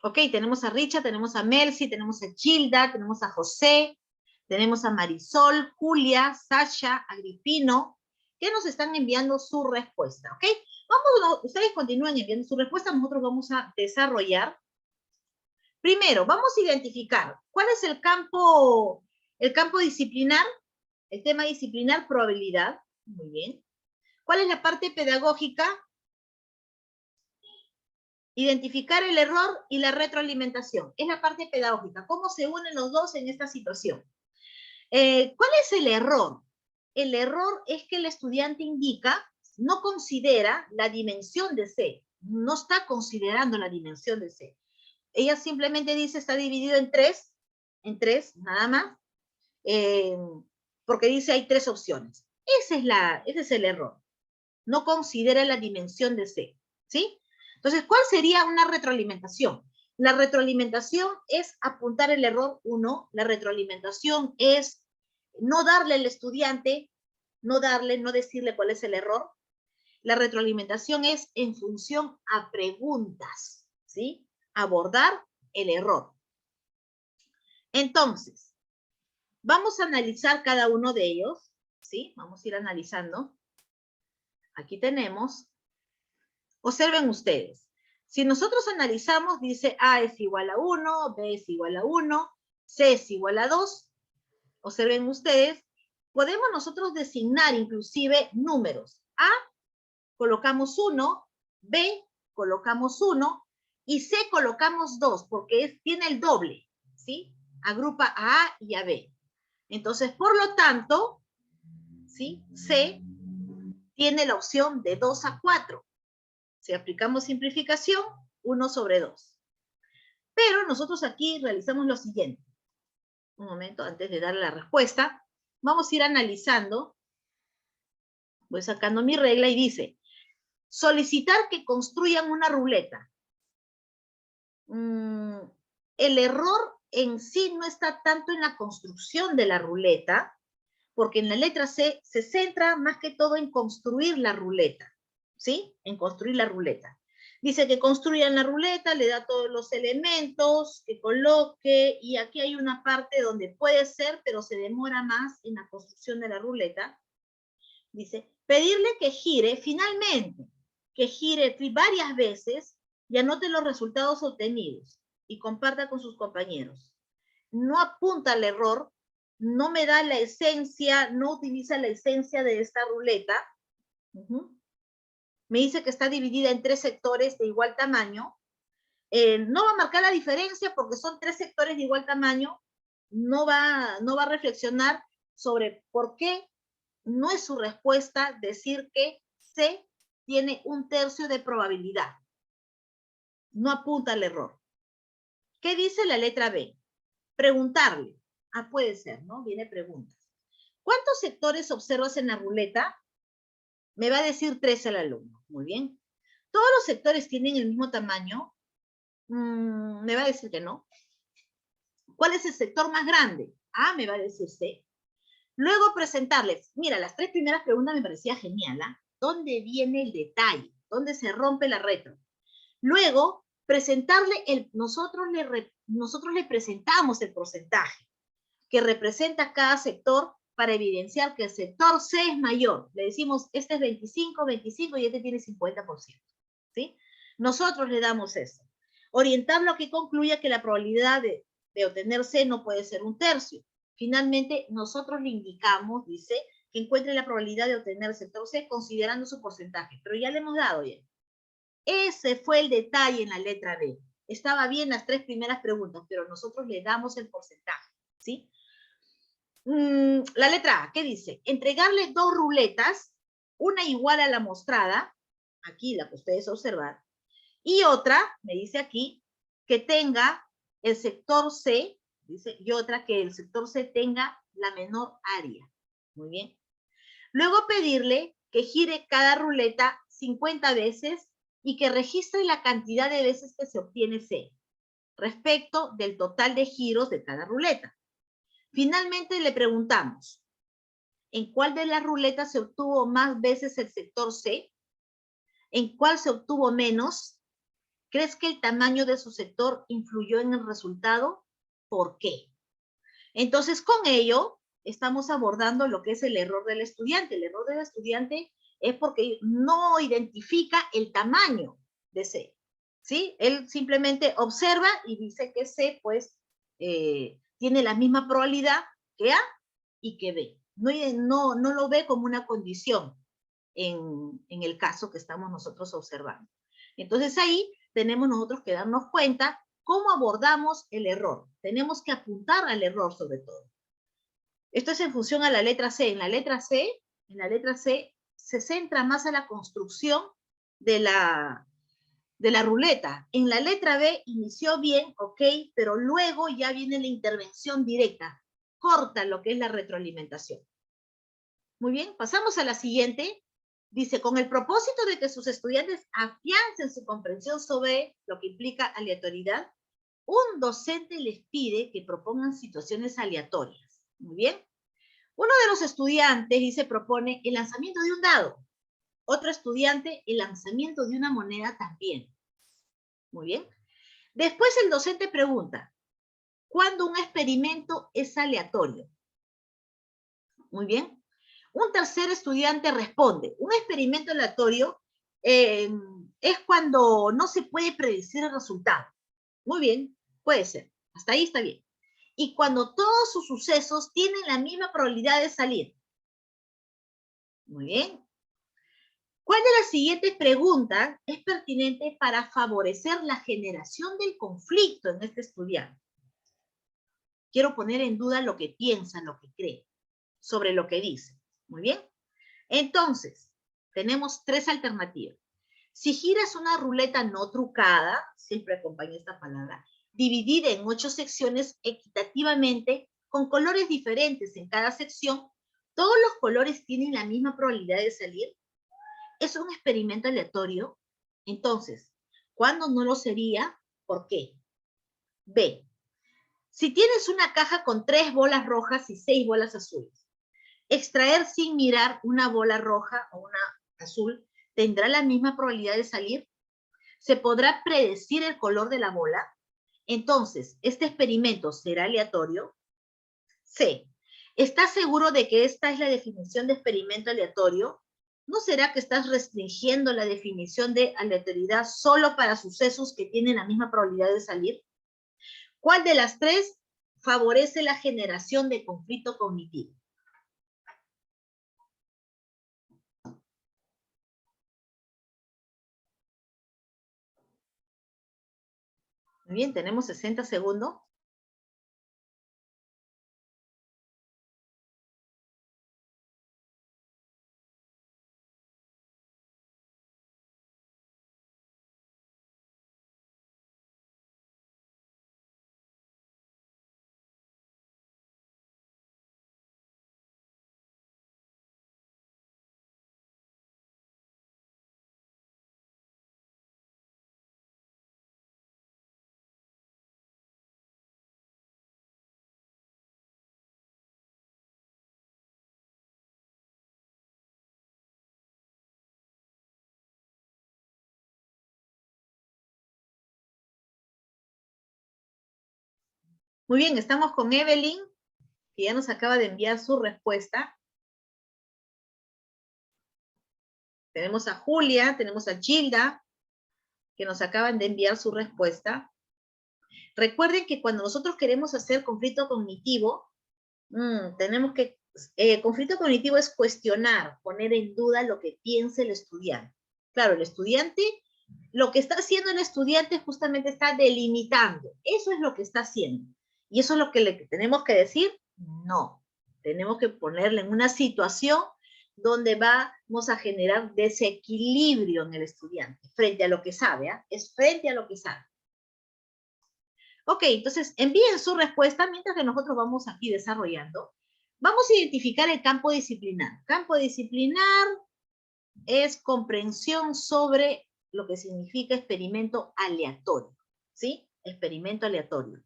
Ok, tenemos a Richard, tenemos a Melcy, tenemos a Gilda, tenemos a José, tenemos a Marisol, Julia, Sasha, Agripino, que nos están enviando su respuesta, ¿ok? Vamos, ustedes continúen enviando su respuesta, nosotros vamos a desarrollar. Primero, vamos a identificar cuál es el campo disciplinar, el tema disciplinar, probabilidad. Muy bien. ¿Cuál es la parte pedagógica? Identificar el error y la retroalimentación. Es la parte pedagógica. ¿Cómo se unen los dos en esta situación? ¿Cuál es el error? El error es que el estudiante indica, no considera la dimensión de C. No está considerando la dimensión de C. Ella simplemente dice está dividido en tres, nada más, porque dice hay tres opciones. Ese es el error. No considera la dimensión de C, ¿sí? Entonces, ¿cuál sería una retroalimentación? La retroalimentación es apuntar el error 1, la retroalimentación es no darle al estudiante, no decirle cuál es el error. La retroalimentación es en función a preguntas, ¿sí? Abordar el error. Entonces, vamos a analizar cada uno de ellos, ¿sí? Vamos a ir analizando. Aquí tenemos. Observen ustedes. Si nosotros analizamos, dice A es igual a 1, B es igual a 1, C es igual a 2. Observen ustedes. Podemos nosotros designar inclusive números. A, colocamos 1, B, colocamos 1, y C colocamos 2, porque tiene el doble, ¿sí? Agrupa a A y a B. Entonces, por lo tanto, ¿sí? C tiene la opción de 2 a 4. Si aplicamos simplificación, 1 sobre 2. Pero nosotros aquí realizamos lo siguiente. Un momento, antes de darle la respuesta, vamos a ir analizando. Voy sacando mi regla y dice, solicitar que construyan una ruleta. El error en sí no está tanto en la construcción de la ruleta, porque en la letra C se centra más que todo en construir la ruleta, ¿sí? En construir la ruleta. Dice que construyan la ruleta, le da todos los elementos, que coloque, y aquí hay una parte donde puede ser, pero se demora más en la construcción de la ruleta. Dice, pedirle que gire, finalmente, que gire varias veces y anote los resultados obtenidos y comparta con sus compañeros. No apunta al error, no me da la esencia, no utiliza la esencia de esta ruleta. Me dice que está dividida en 3 sectores de igual tamaño. No va a marcar la diferencia porque son 3 sectores de igual tamaño. No va a reflexionar sobre por qué no es su respuesta decir que C tiene 1/3 de probabilidad. No apunta al error. ¿Qué dice la letra B? Preguntarle. Ah, puede ser, ¿no? Viene preguntas. ¿Cuántos sectores observas en la ruleta? Me va a decir 3 el alumno. Muy bien. ¿Todos los sectores tienen el mismo tamaño? Me va a decir que no. ¿Cuál es el sector más grande? Ah, me va a decir C. Luego presentarles. Mira, las 3 primeras preguntas me parecía genial, ¿ah? ¿Dónde viene el detalle? ¿Dónde se rompe la retro? Luego, presentarle nosotros le presentamos el porcentaje que representa cada sector para evidenciar que el sector C es mayor. Le decimos, este es 25, 25 y este tiene 50%. ¿Sí? Nosotros le damos eso. Orientarlo a que concluya que la probabilidad de obtener C no puede ser 1/3. Finalmente, nosotros le indicamos, dice, que encuentre la probabilidad de obtener el sector C considerando su porcentaje. Pero ya le hemos dado ya. Ese fue el detalle en la letra B. estaba bien las 3 primeras preguntas, pero nosotros le damos el porcentaje, ¿sí? La letra A, ¿qué dice? Entregarle 2 ruletas, una igual a la mostrada, aquí la que ustedes observan, y otra, me dice aquí, que tenga el sector C, dice, y otra que el sector C tenga la menor área. Muy bien. Luego pedirle que gire cada ruleta 50 veces y que registre la cantidad de veces que se obtiene C, respecto del total de giros de cada ruleta. Finalmente le preguntamos, ¿en cuál de las ruletas se obtuvo más veces el sector C? ¿En cuál se obtuvo menos? ¿Crees que el tamaño de su sector influyó en el resultado? ¿Por qué? Entonces, con ello, estamos abordando lo que es el error del estudiante. El error del estudiante es porque no identifica el tamaño de C, ¿sí? Él simplemente observa y dice que C, pues, tiene la misma probabilidad que A y que B. No lo ve como una condición en el caso que estamos nosotros observando. Entonces ahí tenemos nosotros que darnos cuenta cómo abordamos el error. Tenemos que apuntar al error sobre todo. Esto es en función a la letra C. En la letra C se centra más a la construcción de la ruleta. En la letra B inició bien, ok, pero luego ya viene la intervención directa. Corta lo que es la retroalimentación. Muy bien, pasamos a la siguiente. Dice, con el propósito de que sus estudiantes afiancen su comprensión sobre lo que implica aleatoriedad, un docente les pide que propongan situaciones aleatorias. Muy bien. Uno de los estudiantes, dice, propone el lanzamiento de un dado. Otro estudiante, el lanzamiento de una moneda también. Muy bien. Después el docente pregunta, ¿cuándo un experimento es aleatorio? Muy bien. Un tercer estudiante responde, un experimento aleatorio es cuando no se puede predecir el resultado. Muy bien, puede ser. Hasta ahí está bien. Y cuando todos sus sucesos tienen la misma probabilidad de salir. Muy bien. ¿Cuál de las siguientes preguntas es pertinente para favorecer la generación del conflicto en este estudiante? Quiero poner en duda lo que piensa, lo que cree, sobre lo que dice. Muy bien. Entonces, tenemos 3 alternativas. Si giras una ruleta no trucada, siempre acompaña esta palabra, dividida en 8 secciones equitativamente, con colores diferentes en cada sección, ¿todos los colores tienen la misma probabilidad de salir? ¿Es un experimento aleatorio? Entonces, ¿cuándo no lo sería? ¿Por qué? B. Si tienes una caja con 3 bolas rojas y 6 bolas azules, extraer sin mirar una bola roja o una azul tendrá la misma probabilidad de salir. ¿Se podrá predecir el color de la bola? Entonces, ¿este experimento será aleatorio? C. ¿Estás seguro de que esta es la definición de experimento aleatorio? ¿No será que estás restringiendo la definición de aleatoriedad solo para sucesos que tienen la misma probabilidad de salir? ¿Cuál de las 3 favorece la generación de conflicto cognitivo? Muy bien, tenemos 60 segundos. Muy bien, estamos con Evelyn, que ya nos acaba de enviar su respuesta. Tenemos a Julia, tenemos a Gilda, que nos acaban de enviar su respuesta. Recuerden que cuando nosotros queremos hacer conflicto cognitivo, tenemos que, conflicto cognitivo es cuestionar, poner en duda lo que piensa el estudiante. Claro, el estudiante Lo que está haciendo el estudiante justamente está delimitando. Eso es lo que está haciendo. Y eso es lo que le tenemos que decir. No. Tenemos que ponerle en una situación donde vamos a generar desequilibrio en el estudiante frente a lo que sabe. ¿eh? Es frente a lo que sabe. Ok, entonces envíen su respuesta mientras que nosotros vamos aquí desarrollando. Vamos a identificar el campo disciplinar. Campo disciplinar es comprensión sobre lo que significa experimento aleatorio, ¿sí? Experimento aleatorio.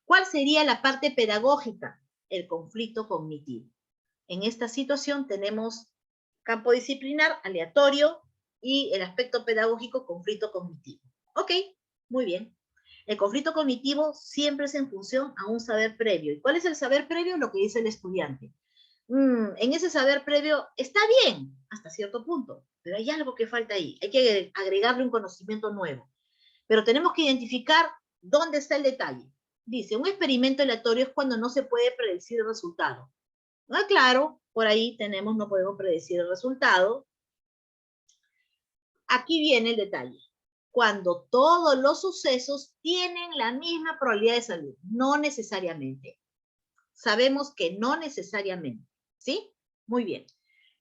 ¿Cuál sería la parte pedagógica? El conflicto cognitivo. En esta situación tenemos campo disciplinar, aleatorio, y el aspecto pedagógico, conflicto cognitivo. Ok, muy bien. El conflicto cognitivo siempre es en función a un saber previo. ¿Y cuál es el saber previo? Lo que dice el estudiante. En ese saber previo está bien hasta cierto punto, pero hay algo que falta ahí. Hay que agregarle un conocimiento nuevo. Pero tenemos que identificar dónde está el detalle. Dice, un experimento aleatorio es cuando no se puede predecir el resultado. Ah, claro, por ahí tenemos, no podemos predecir el resultado. Aquí viene el detalle. Cuando todos los sucesos tienen la misma probabilidad de salir. No necesariamente. Sabemos que no necesariamente. ¿Sí? Muy bien.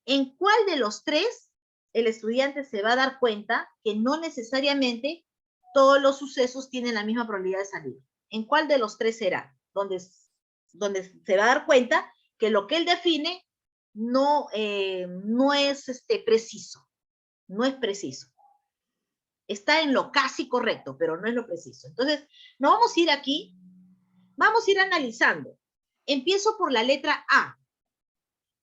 ¿En cuál de los tres el estudiante se va a dar cuenta que no necesariamente todos los sucesos tienen la misma probabilidad de salir? ¿En cuál de los tres será? Donde se va a dar cuenta que lo que él define no es preciso. No es preciso. Está en lo casi correcto, pero no es lo preciso. Entonces, nos vamos a ir aquí, vamos a ir analizando. Empiezo por la letra A.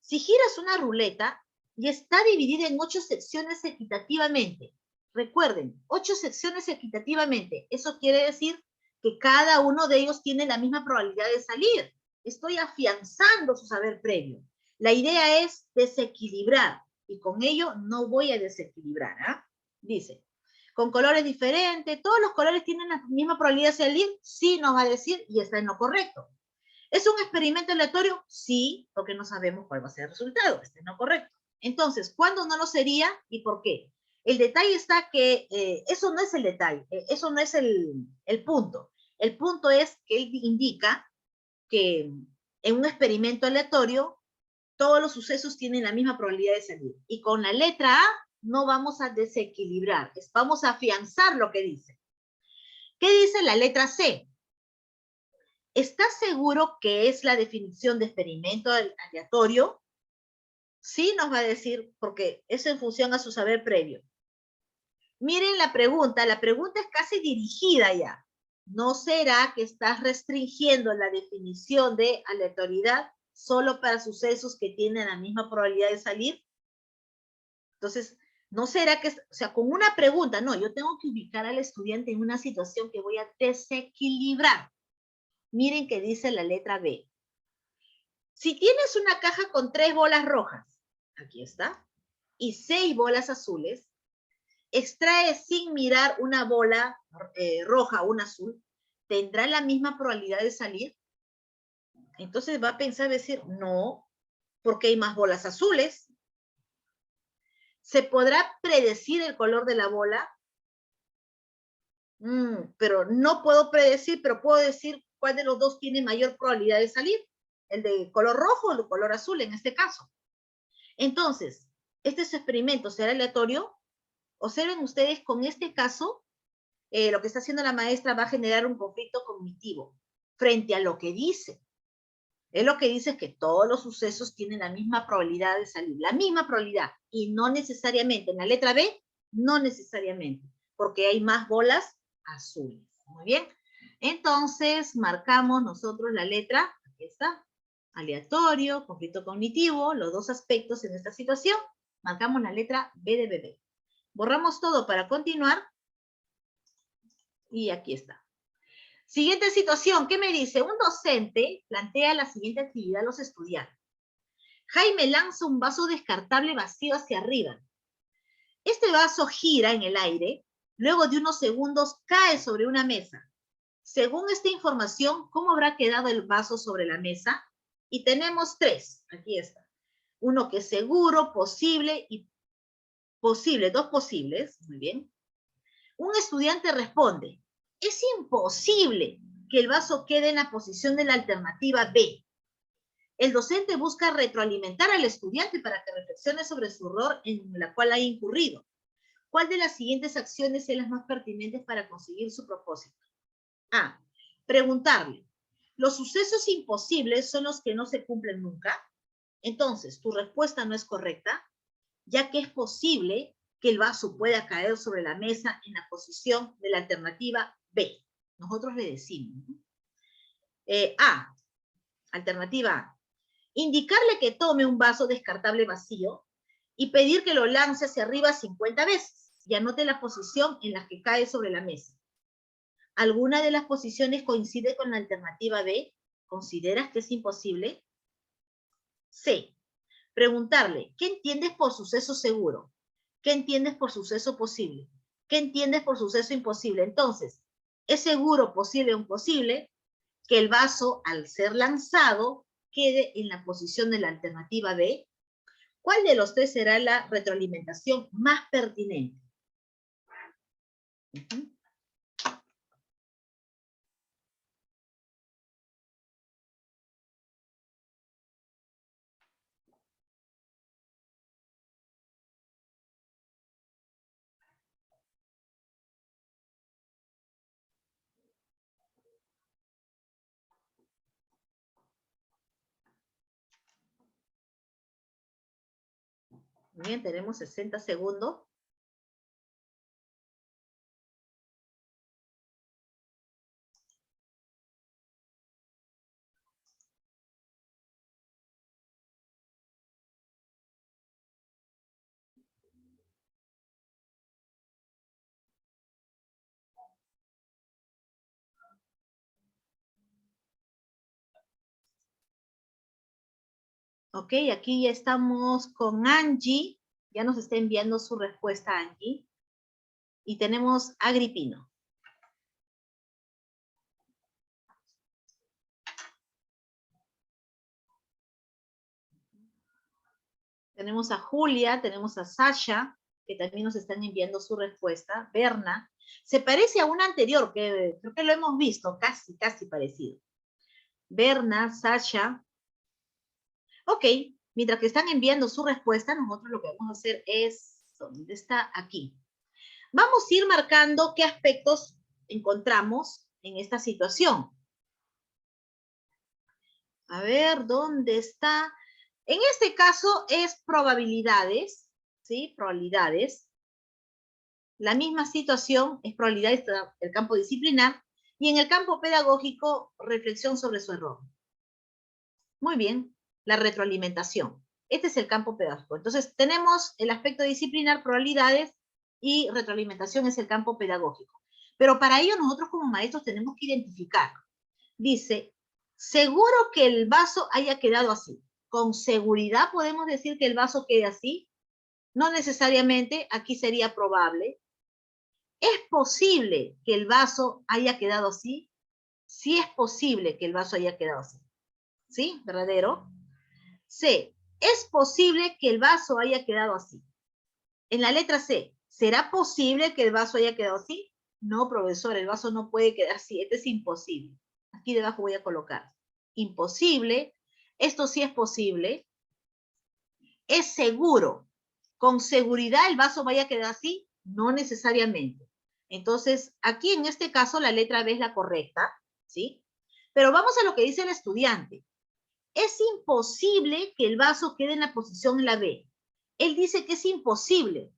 Si giras una ruleta y está dividida en 8 secciones equitativamente, recuerden, 8 secciones equitativamente, eso quiere decir que cada uno de ellos tiene la misma probabilidad de salir. Estoy afianzando su saber previo. La idea es desequilibrar y con ello no voy a desequilibrar. ¿eh? Dice, con colores diferentes, ¿todos los colores tienen la misma probabilidad de salir? Sí, nos va a decir y está en lo correcto. ¿Es un experimento aleatorio? Sí, porque no sabemos cuál va a ser el resultado. Este es no correcto. Entonces, ¿cuándo no lo sería y por qué? El detalle está que eso no es el detalle, eso no es el punto. El punto es que él indica que en un experimento aleatorio todos los sucesos tienen la misma probabilidad de salir. Y con la letra A no vamos a desequilibrar, vamos a afianzar lo que dice. ¿Qué dice la letra C? ¿Estás seguro que es la definición de experimento aleatorio? Sí, nos va a decir, porque es en función a su saber previo. Miren la pregunta es casi dirigida ya. ¿No será que estás restringiendo la definición de aleatoriedad solo para sucesos que tienen la misma probabilidad de salir? Entonces, ¿no será que, o sea, con una pregunta, no, yo tengo que ubicar al estudiante en una situación que voy a desequilibrar? Miren que dice la letra B. Si tienes una caja con 3 bolas rojas, aquí está, y 6 bolas azules, extrae sin mirar una bola roja o una azul, ¿tendrá la misma probabilidad de salir? Entonces va a pensar, decir, no, porque hay más bolas azules. ¿Se podrá predecir el color de la bola? Pero no puedo predecir, pero puedo decir cuál de los dos tiene mayor probabilidad de salir. El de color rojo o el de color azul en este caso. Entonces, ¿este experimento será aleatorio? Observen ustedes, con este caso, lo que está haciendo la maestra va a generar un conflicto cognitivo frente a lo que dice. Es lo que dice es que todos los sucesos tienen la misma probabilidad de salir, la misma probabilidad, y no necesariamente. En la letra B, no necesariamente, porque hay más bolas azules. Muy bien. Entonces, marcamos nosotros la letra, aquí está, aleatorio, conflicto cognitivo, los dos aspectos en esta situación. Marcamos la letra B de bebé. Borramos todo para continuar. Y aquí está. Siguiente situación, ¿qué me dice? Un docente plantea la siguiente actividad a los estudiantes. Jaime lanza un vaso descartable vacío hacia arriba. Este vaso gira en el aire, luego de unos segundos cae sobre una mesa. Según esta información, ¿cómo habrá quedado el vaso sobre la mesa? Y tenemos 3, aquí está. Uno que es seguro, posible y posible, 2 posibles, muy bien. Un estudiante responde, es imposible que el vaso quede en la posición de la alternativa B. El docente busca retroalimentar al estudiante para que reflexione sobre su error en la cual ha incurrido. ¿Cuál de las siguientes acciones es las más pertinentes para conseguir su propósito? A. Preguntarle, ¿los sucesos imposibles son los que no se cumplen nunca? Entonces, tu respuesta no es correcta, ya que es posible que el vaso pueda caer sobre la mesa en la posición de la alternativa B. Nosotros le decimos. A. Alternativa A. Indicarle que tome un vaso descartable vacío y pedir que lo lance hacia arriba 50 veces y anote la posición en la que cae sobre la mesa. ¿Alguna de las posiciones coincide con la alternativa B? ¿Consideras que es imposible? C. Preguntarle, ¿qué entiendes por suceso seguro? ¿Qué entiendes por suceso posible? ¿Qué entiendes por suceso imposible? Entonces, ¿es seguro, posible o imposible que el vaso, al ser lanzado, quede en la posición de la alternativa B? ¿Cuál de los tres será la retroalimentación más pertinente? Bien, tenemos 60 segundos. Ok, aquí ya estamos con Angie. Ya nos está enviando su respuesta Angie. Y tenemos a Agripino. Tenemos a Julia, tenemos a Sasha, que también nos están enviando su respuesta. Berna. Se parece a una anterior, que creo que lo hemos visto, casi parecido. Berna, Sasha. Ok, mientras que están enviando su respuesta, nosotros lo que vamos a hacer es, ¿dónde está? Aquí. Vamos a ir marcando qué aspectos encontramos en esta situación. A ver, ¿dónde está? En este caso es probabilidades, ¿sí? Probabilidades. La misma situación es probabilidades del campo disciplinar y en el campo pedagógico, reflexión sobre su error. Muy bien, la retroalimentación. Este es el campo pedagógico. Entonces, tenemos el aspecto disciplinar, probabilidades, y retroalimentación es el campo pedagógico. Pero para ello nosotros como maestros tenemos que identificar. Dice, seguro que el vaso haya quedado así. ¿Con seguridad podemos decir que el vaso quede así? No necesariamente, aquí sería probable. ¿Es posible que el vaso haya quedado así? Sí es posible que el vaso haya quedado así. ¿Sí? ¿Verdadero? C. ¿Es posible que el vaso haya quedado así? En la letra C, ¿será posible que el vaso haya quedado así? No, profesor, el vaso no puede quedar así. Este es imposible. Aquí debajo voy a colocar imposible. Esto sí es posible. ¿Es seguro? ¿Con seguridad el vaso vaya a quedar así? No necesariamente. Entonces, aquí en este caso la letra B es la correcta, ¿sí? Pero vamos a lo que dice el estudiante. Es imposible que el vaso quede en la posición en la B. Él dice que es imposible.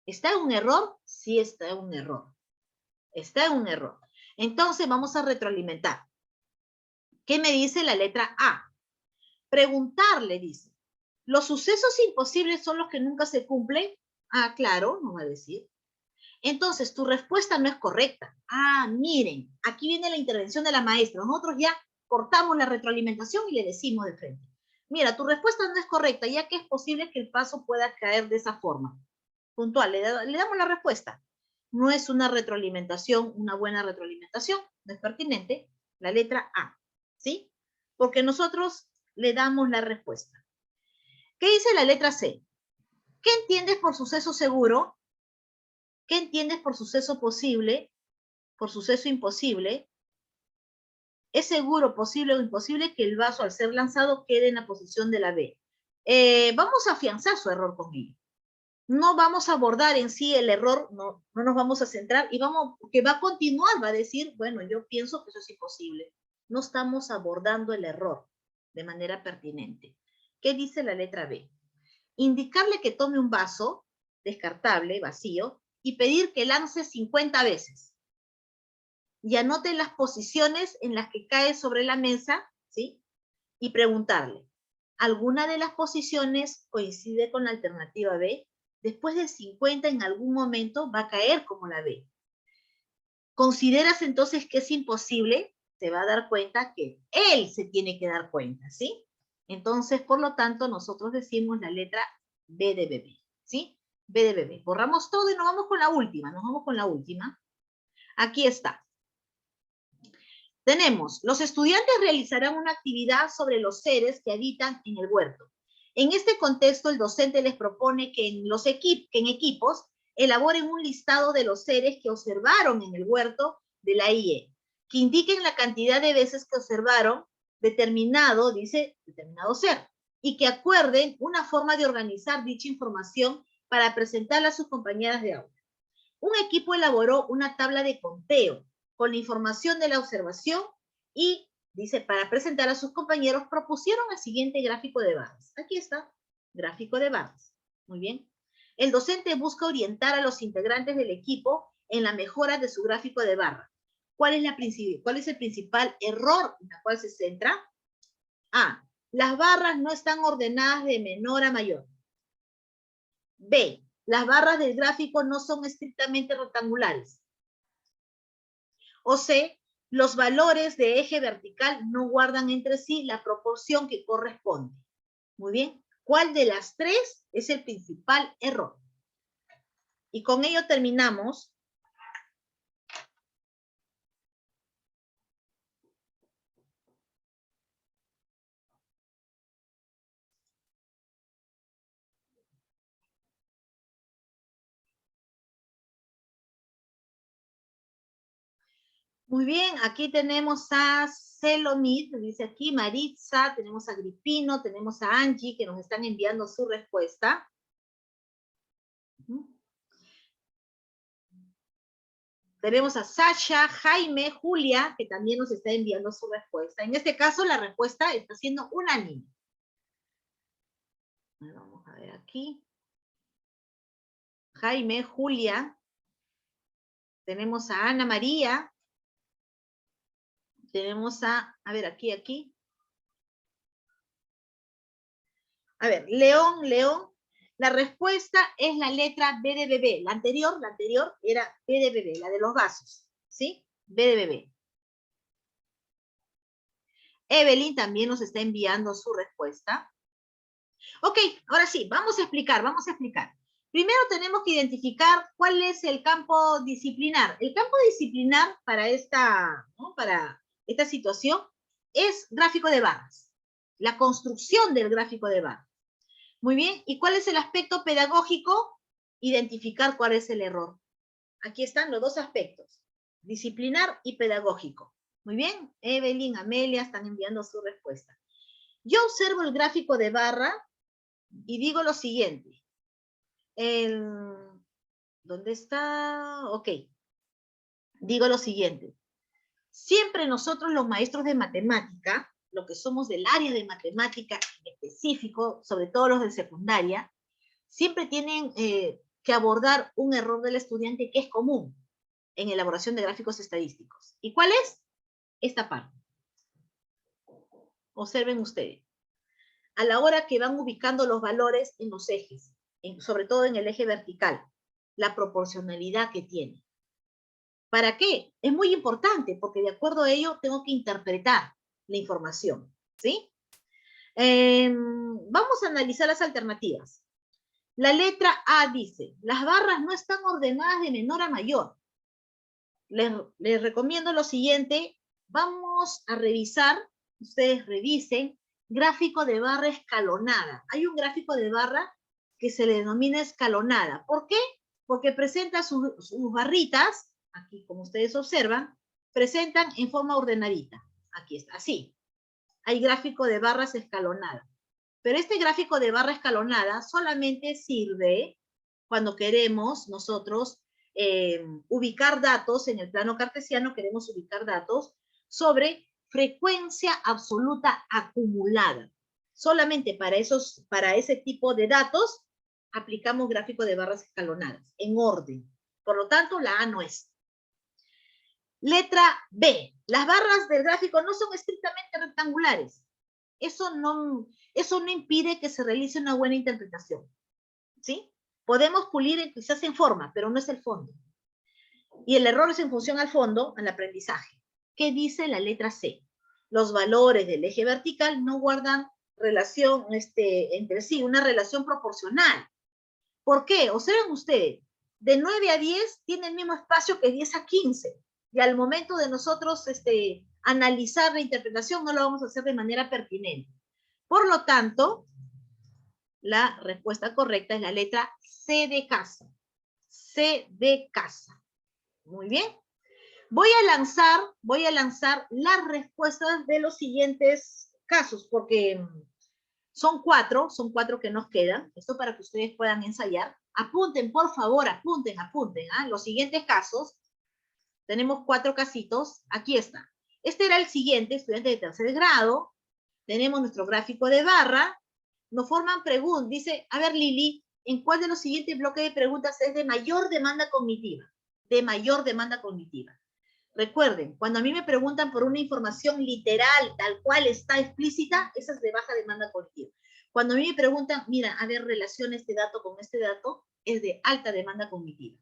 ¿Está en un error? Sí está en un error. Está en un error. Entonces vamos a retroalimentar. ¿Qué me dice la letra A? Preguntarle, dice. ¿Los sucesos imposibles son los que nunca se cumplen? Ah, claro, nos va a decir. Entonces, tu respuesta no es correcta. Ah, miren, aquí viene la intervención de la maestra. Nosotros ya cortamos la retroalimentación y le decimos de frente. Mira, tu respuesta no es correcta, ya que es posible que el paso pueda caer de esa forma. Puntual, le damos la respuesta. No es una retroalimentación, una buena retroalimentación, no es pertinente. La letra A, ¿sí? Porque nosotros le damos la respuesta. ¿Qué dice la letra C? ¿Qué entiendes por suceso seguro? ¿Qué entiendes por suceso posible? Por suceso imposible. Es seguro, posible o imposible que el vaso al ser lanzado quede en la posición de la B. Vamos a afianzar su error con ello. No vamos a abordar en sí el error, no nos vamos a centrar y que va a continuar, va a decir, bueno, yo pienso que eso es imposible. No estamos abordando el error de manera pertinente. ¿Qué dice la letra B? Indicarle que tome un vaso descartable, vacío, y pedir que lance 50 veces. Y anote las posiciones en las que cae sobre la mesa, ¿sí? Y preguntarle, ¿alguna de las posiciones coincide con la alternativa B? Después de 50 en algún momento va a caer como la B. ¿Consideras entonces que es imposible? Se va a dar cuenta que él se tiene que dar cuenta, ¿sí? Entonces, por lo tanto, nosotros decimos la letra B de bebé, ¿sí? B de bebé. Borramos todo y nos vamos con la última, Aquí está. Tenemos, los estudiantes realizarán una actividad sobre los seres que habitan en el huerto. En este contexto, el docente les propone que en equipos elaboren un listado de los seres que observaron en el huerto de la IE, que indiquen la cantidad de veces que observaron determinado ser, y que acuerden una forma de organizar dicha información para presentarla a sus compañeras de aula. Un equipo elaboró una tabla de conteo con la información de la observación y, dice, para presentar a sus compañeros, propusieron el siguiente gráfico de barras. Aquí está, gráfico de barras. Muy bien. El docente busca orientar a los integrantes del equipo en la mejora de su gráfico de barra. ¿Cuál es el principal error en el cual se centra? A. Las barras no están ordenadas de menor a mayor. B. Las barras del gráfico no son estrictamente rectangulares. O C, los valores de eje vertical no guardan entre sí la proporción que corresponde. Muy bien. ¿Cuál de las tres es el principal error? Y con ello terminamos. Muy bien, aquí tenemos a Celomid, dice aquí Maritza, tenemos a Gripino, tenemos a Angie, que nos están enviando su respuesta. Tenemos a Sasha, Jaime, Julia, que también nos está enviando su respuesta. En este caso, la respuesta está siendo unánime. Vamos a ver aquí. Jaime, Julia. Tenemos a Ana María. Tenemos a ver, aquí. A ver, León. La respuesta es la letra B de bebé. La anterior era B de bebé, la de los vasos. ¿Sí? B de bebé. Evelyn también nos está enviando su respuesta. Ok, ahora sí, vamos a explicar. Primero tenemos que identificar cuál es el campo disciplinar. El campo disciplinar para esta situación es gráfico de barras. La construcción del gráfico de barras. Muy bien, ¿y cuál es el aspecto pedagógico? Identificar cuál es el error. Aquí están los dos aspectos, disciplinar y pedagógico. Muy bien, Evelyn, Amelia están enviando su respuesta. Yo observo el gráfico de barra y digo lo siguiente. ¿Dónde está? Ok. Digo lo siguiente. Siempre nosotros los maestros de matemática, lo que somos del área de matemática en específico, sobre todo los de secundaria, siempre tienen que abordar un error del estudiante que es común en elaboración de gráficos estadísticos. ¿Y cuál es? Esta parte. Observen ustedes. A la hora que van ubicando los valores en los ejes, sobre todo en el eje vertical, la proporcionalidad que tiene. ¿Para qué? Es muy importante, porque de acuerdo a ello tengo que interpretar la información, ¿sí? Vamos a analizar las alternativas. La letra A dice, las barras no están ordenadas de menor a mayor. Les recomiendo lo siguiente, vamos a revisar, ustedes revisen, gráfico de barra escalonada. Hay un gráfico de barra que se le denomina escalonada. ¿Por qué? Porque presenta sus barritas, aquí como ustedes observan, presentan en forma ordenadita. Aquí está, así. Hay gráfico de barras escalonadas. Pero este gráfico de barra escalonada solamente sirve cuando queremos nosotros ubicar datos en el plano cartesiano, queremos ubicar datos sobre frecuencia absoluta acumulada. Solamente para ese tipo de datos aplicamos gráfico de barras escalonadas en orden. Por lo tanto, la A no es. Letra B. Las barras del gráfico no son estrictamente rectangulares. Eso no impide que se realice una buena interpretación. ¿Sí? Podemos pulir quizás en forma, pero no es el fondo. Y el error es en función al fondo, al aprendizaje. ¿Qué dice la letra C? Los valores del eje vertical no guardan relación entre sí, una relación proporcional. ¿Por qué? Observen ustedes, de 9 a 10 tiene el mismo espacio que 10 a 15. Y al momento de nosotros analizar la interpretación, no lo vamos a hacer de manera pertinente. Por lo tanto, la respuesta correcta es la letra C de casa. C de casa. Muy bien. Voy a lanzar las respuestas de los siguientes casos, porque son cuatro que nos quedan. Esto para que ustedes puedan ensayar. Apunten, por favor, apunten. Los siguientes casos, tenemos 4 casitos. Aquí está. Este era el siguiente, estudiante de tercer grado. Tenemos nuestro gráfico de barra. Nos forman preguntas. Dice, a ver, Lili, ¿en cuál de los siguientes bloques de preguntas es de mayor demanda cognitiva? De mayor demanda cognitiva. Recuerden, cuando a mí me preguntan por una información literal, tal cual está explícita, esa es de baja demanda cognitiva. Cuando a mí me preguntan, mira, a ver, relaciona este dato con este dato, es de alta demanda cognitiva.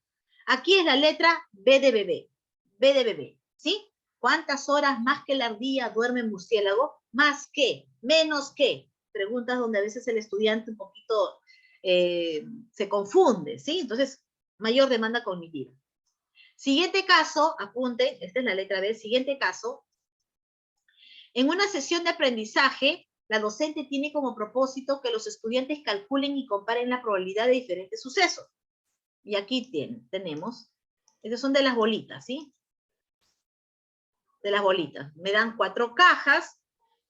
Aquí es la letra B de bebé. B de bebé, ¿sí? ¿Cuántas horas más que la ardilla duerme el murciélago? ¿Más que? ¿Menos que? Preguntas donde a veces el estudiante un poquito se confunde, ¿sí? Entonces, mayor demanda cognitiva. Siguiente caso, apunten, esta es la letra B, siguiente caso. En una sesión de aprendizaje, la docente tiene como propósito que los estudiantes calculen y comparen la probabilidad de diferentes sucesos. Y aquí tenemos, estas son de las bolitas, ¿sí? De las bolitas. Me dan 4 cajas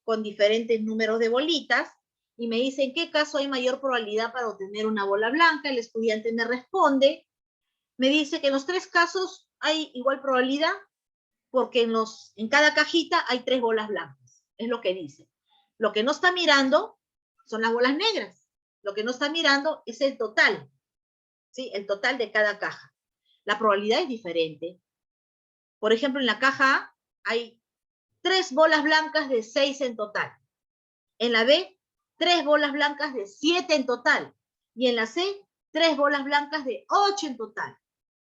con diferentes números de bolitas y me dicen qué caso hay mayor probabilidad para obtener una bola blanca. El estudiante me responde, me dice que en los 3 casos hay igual probabilidad porque en cada cajita hay 3 bolas blancas. Es lo que dice. Lo que no está mirando son las bolas negras. Lo que no está mirando es el total. ¿Sí? El total de cada caja. La probabilidad es diferente. Por ejemplo, en la caja A hay 3 bolas blancas de 6 en total. En la B, 3 bolas blancas de 7 en total. Y en la C, 3 bolas blancas de 8 en total.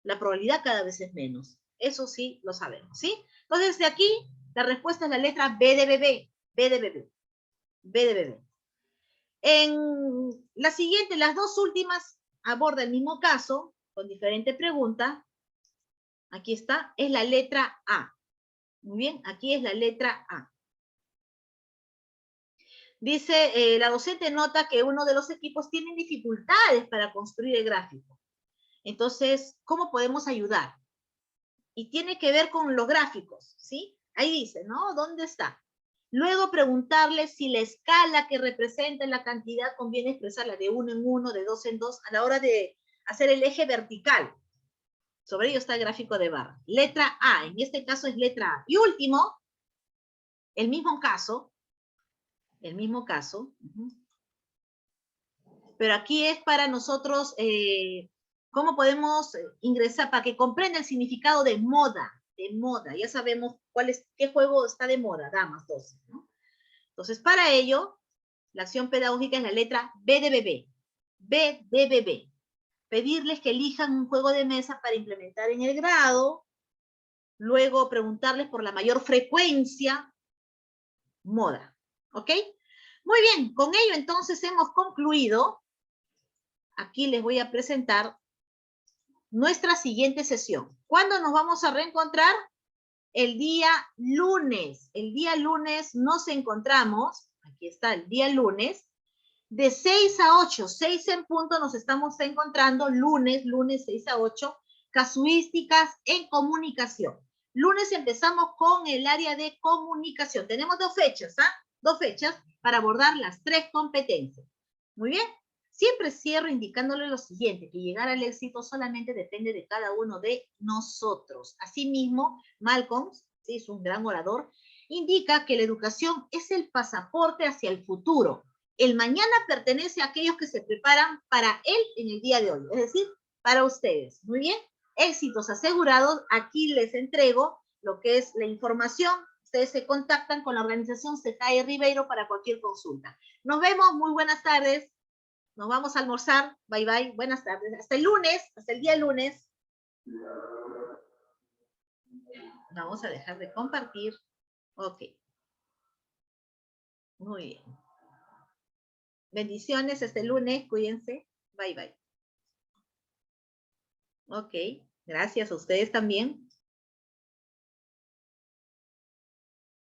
La probabilidad cada vez es menos. Eso sí lo sabemos, ¿sí? Entonces, de aquí, la respuesta es la letra B de bebé. B de bebé. B de bebé. En la siguiente, las 2 últimas aborda el mismo caso, con diferente pregunta. Aquí está, es la letra A. Muy bien, aquí es la letra A. Dice, la docente nota que uno de los equipos tiene dificultades para construir el gráfico. Entonces, ¿cómo podemos ayudar? Y tiene que ver con los gráficos, ¿sí? Ahí dice, ¿no? ¿Dónde está? Luego preguntarle si la escala que representa la cantidad conviene expresarla de 1 en 1, de 2 en 2, a la hora de hacer el eje vertical. Sobre ello está el gráfico de barra. Letra A, en este caso es letra A. Y último, el mismo caso, pero aquí es para nosotros, cómo podemos ingresar, para que comprenda el significado de moda, ya sabemos qué juego está de moda, damas 12, ¿no? Entonces, para ello, la acción pedagógica es la letra B de bebé, B de bebé. Pedirles que elijan un juego de mesa para implementar en el grado, luego preguntarles por la mayor frecuencia, moda, ¿ok? Muy bien, con ello entonces hemos concluido. Aquí les voy a presentar nuestra siguiente sesión. ¿Cuándo nos vamos a reencontrar? El día lunes. El día lunes nos encontramos, aquí está el día lunes, De 6 a 8, 6 en punto nos estamos encontrando lunes 6 a 8, casuísticas en comunicación. Lunes empezamos con el área de comunicación. Tenemos 2 fechas, ¿ah? 2 fechas para abordar las 3 competencias. Muy bien. Siempre cierro indicándole lo siguiente, que llegar al éxito solamente depende de cada uno de nosotros. Asimismo, Malcolm, ¿sí? Es un gran orador, indica que la educación es el pasaporte hacia el futuro. El mañana pertenece a aquellos que se preparan para él en el día de hoy, es decir, para ustedes. Muy bien, éxitos asegurados. Aquí les entrego lo que es la información. Ustedes se contactan con la organización CETAE Ribeiro para cualquier consulta. Nos vemos, muy buenas tardes. Nos vamos a almorzar. Bye, bye. Buenas tardes. Hasta el lunes, hasta el día lunes. Vamos a dejar de compartir. Ok. Muy bien. Bendiciones hasta el lunes. Cuídense. Bye, bye. Ok. Gracias a ustedes también.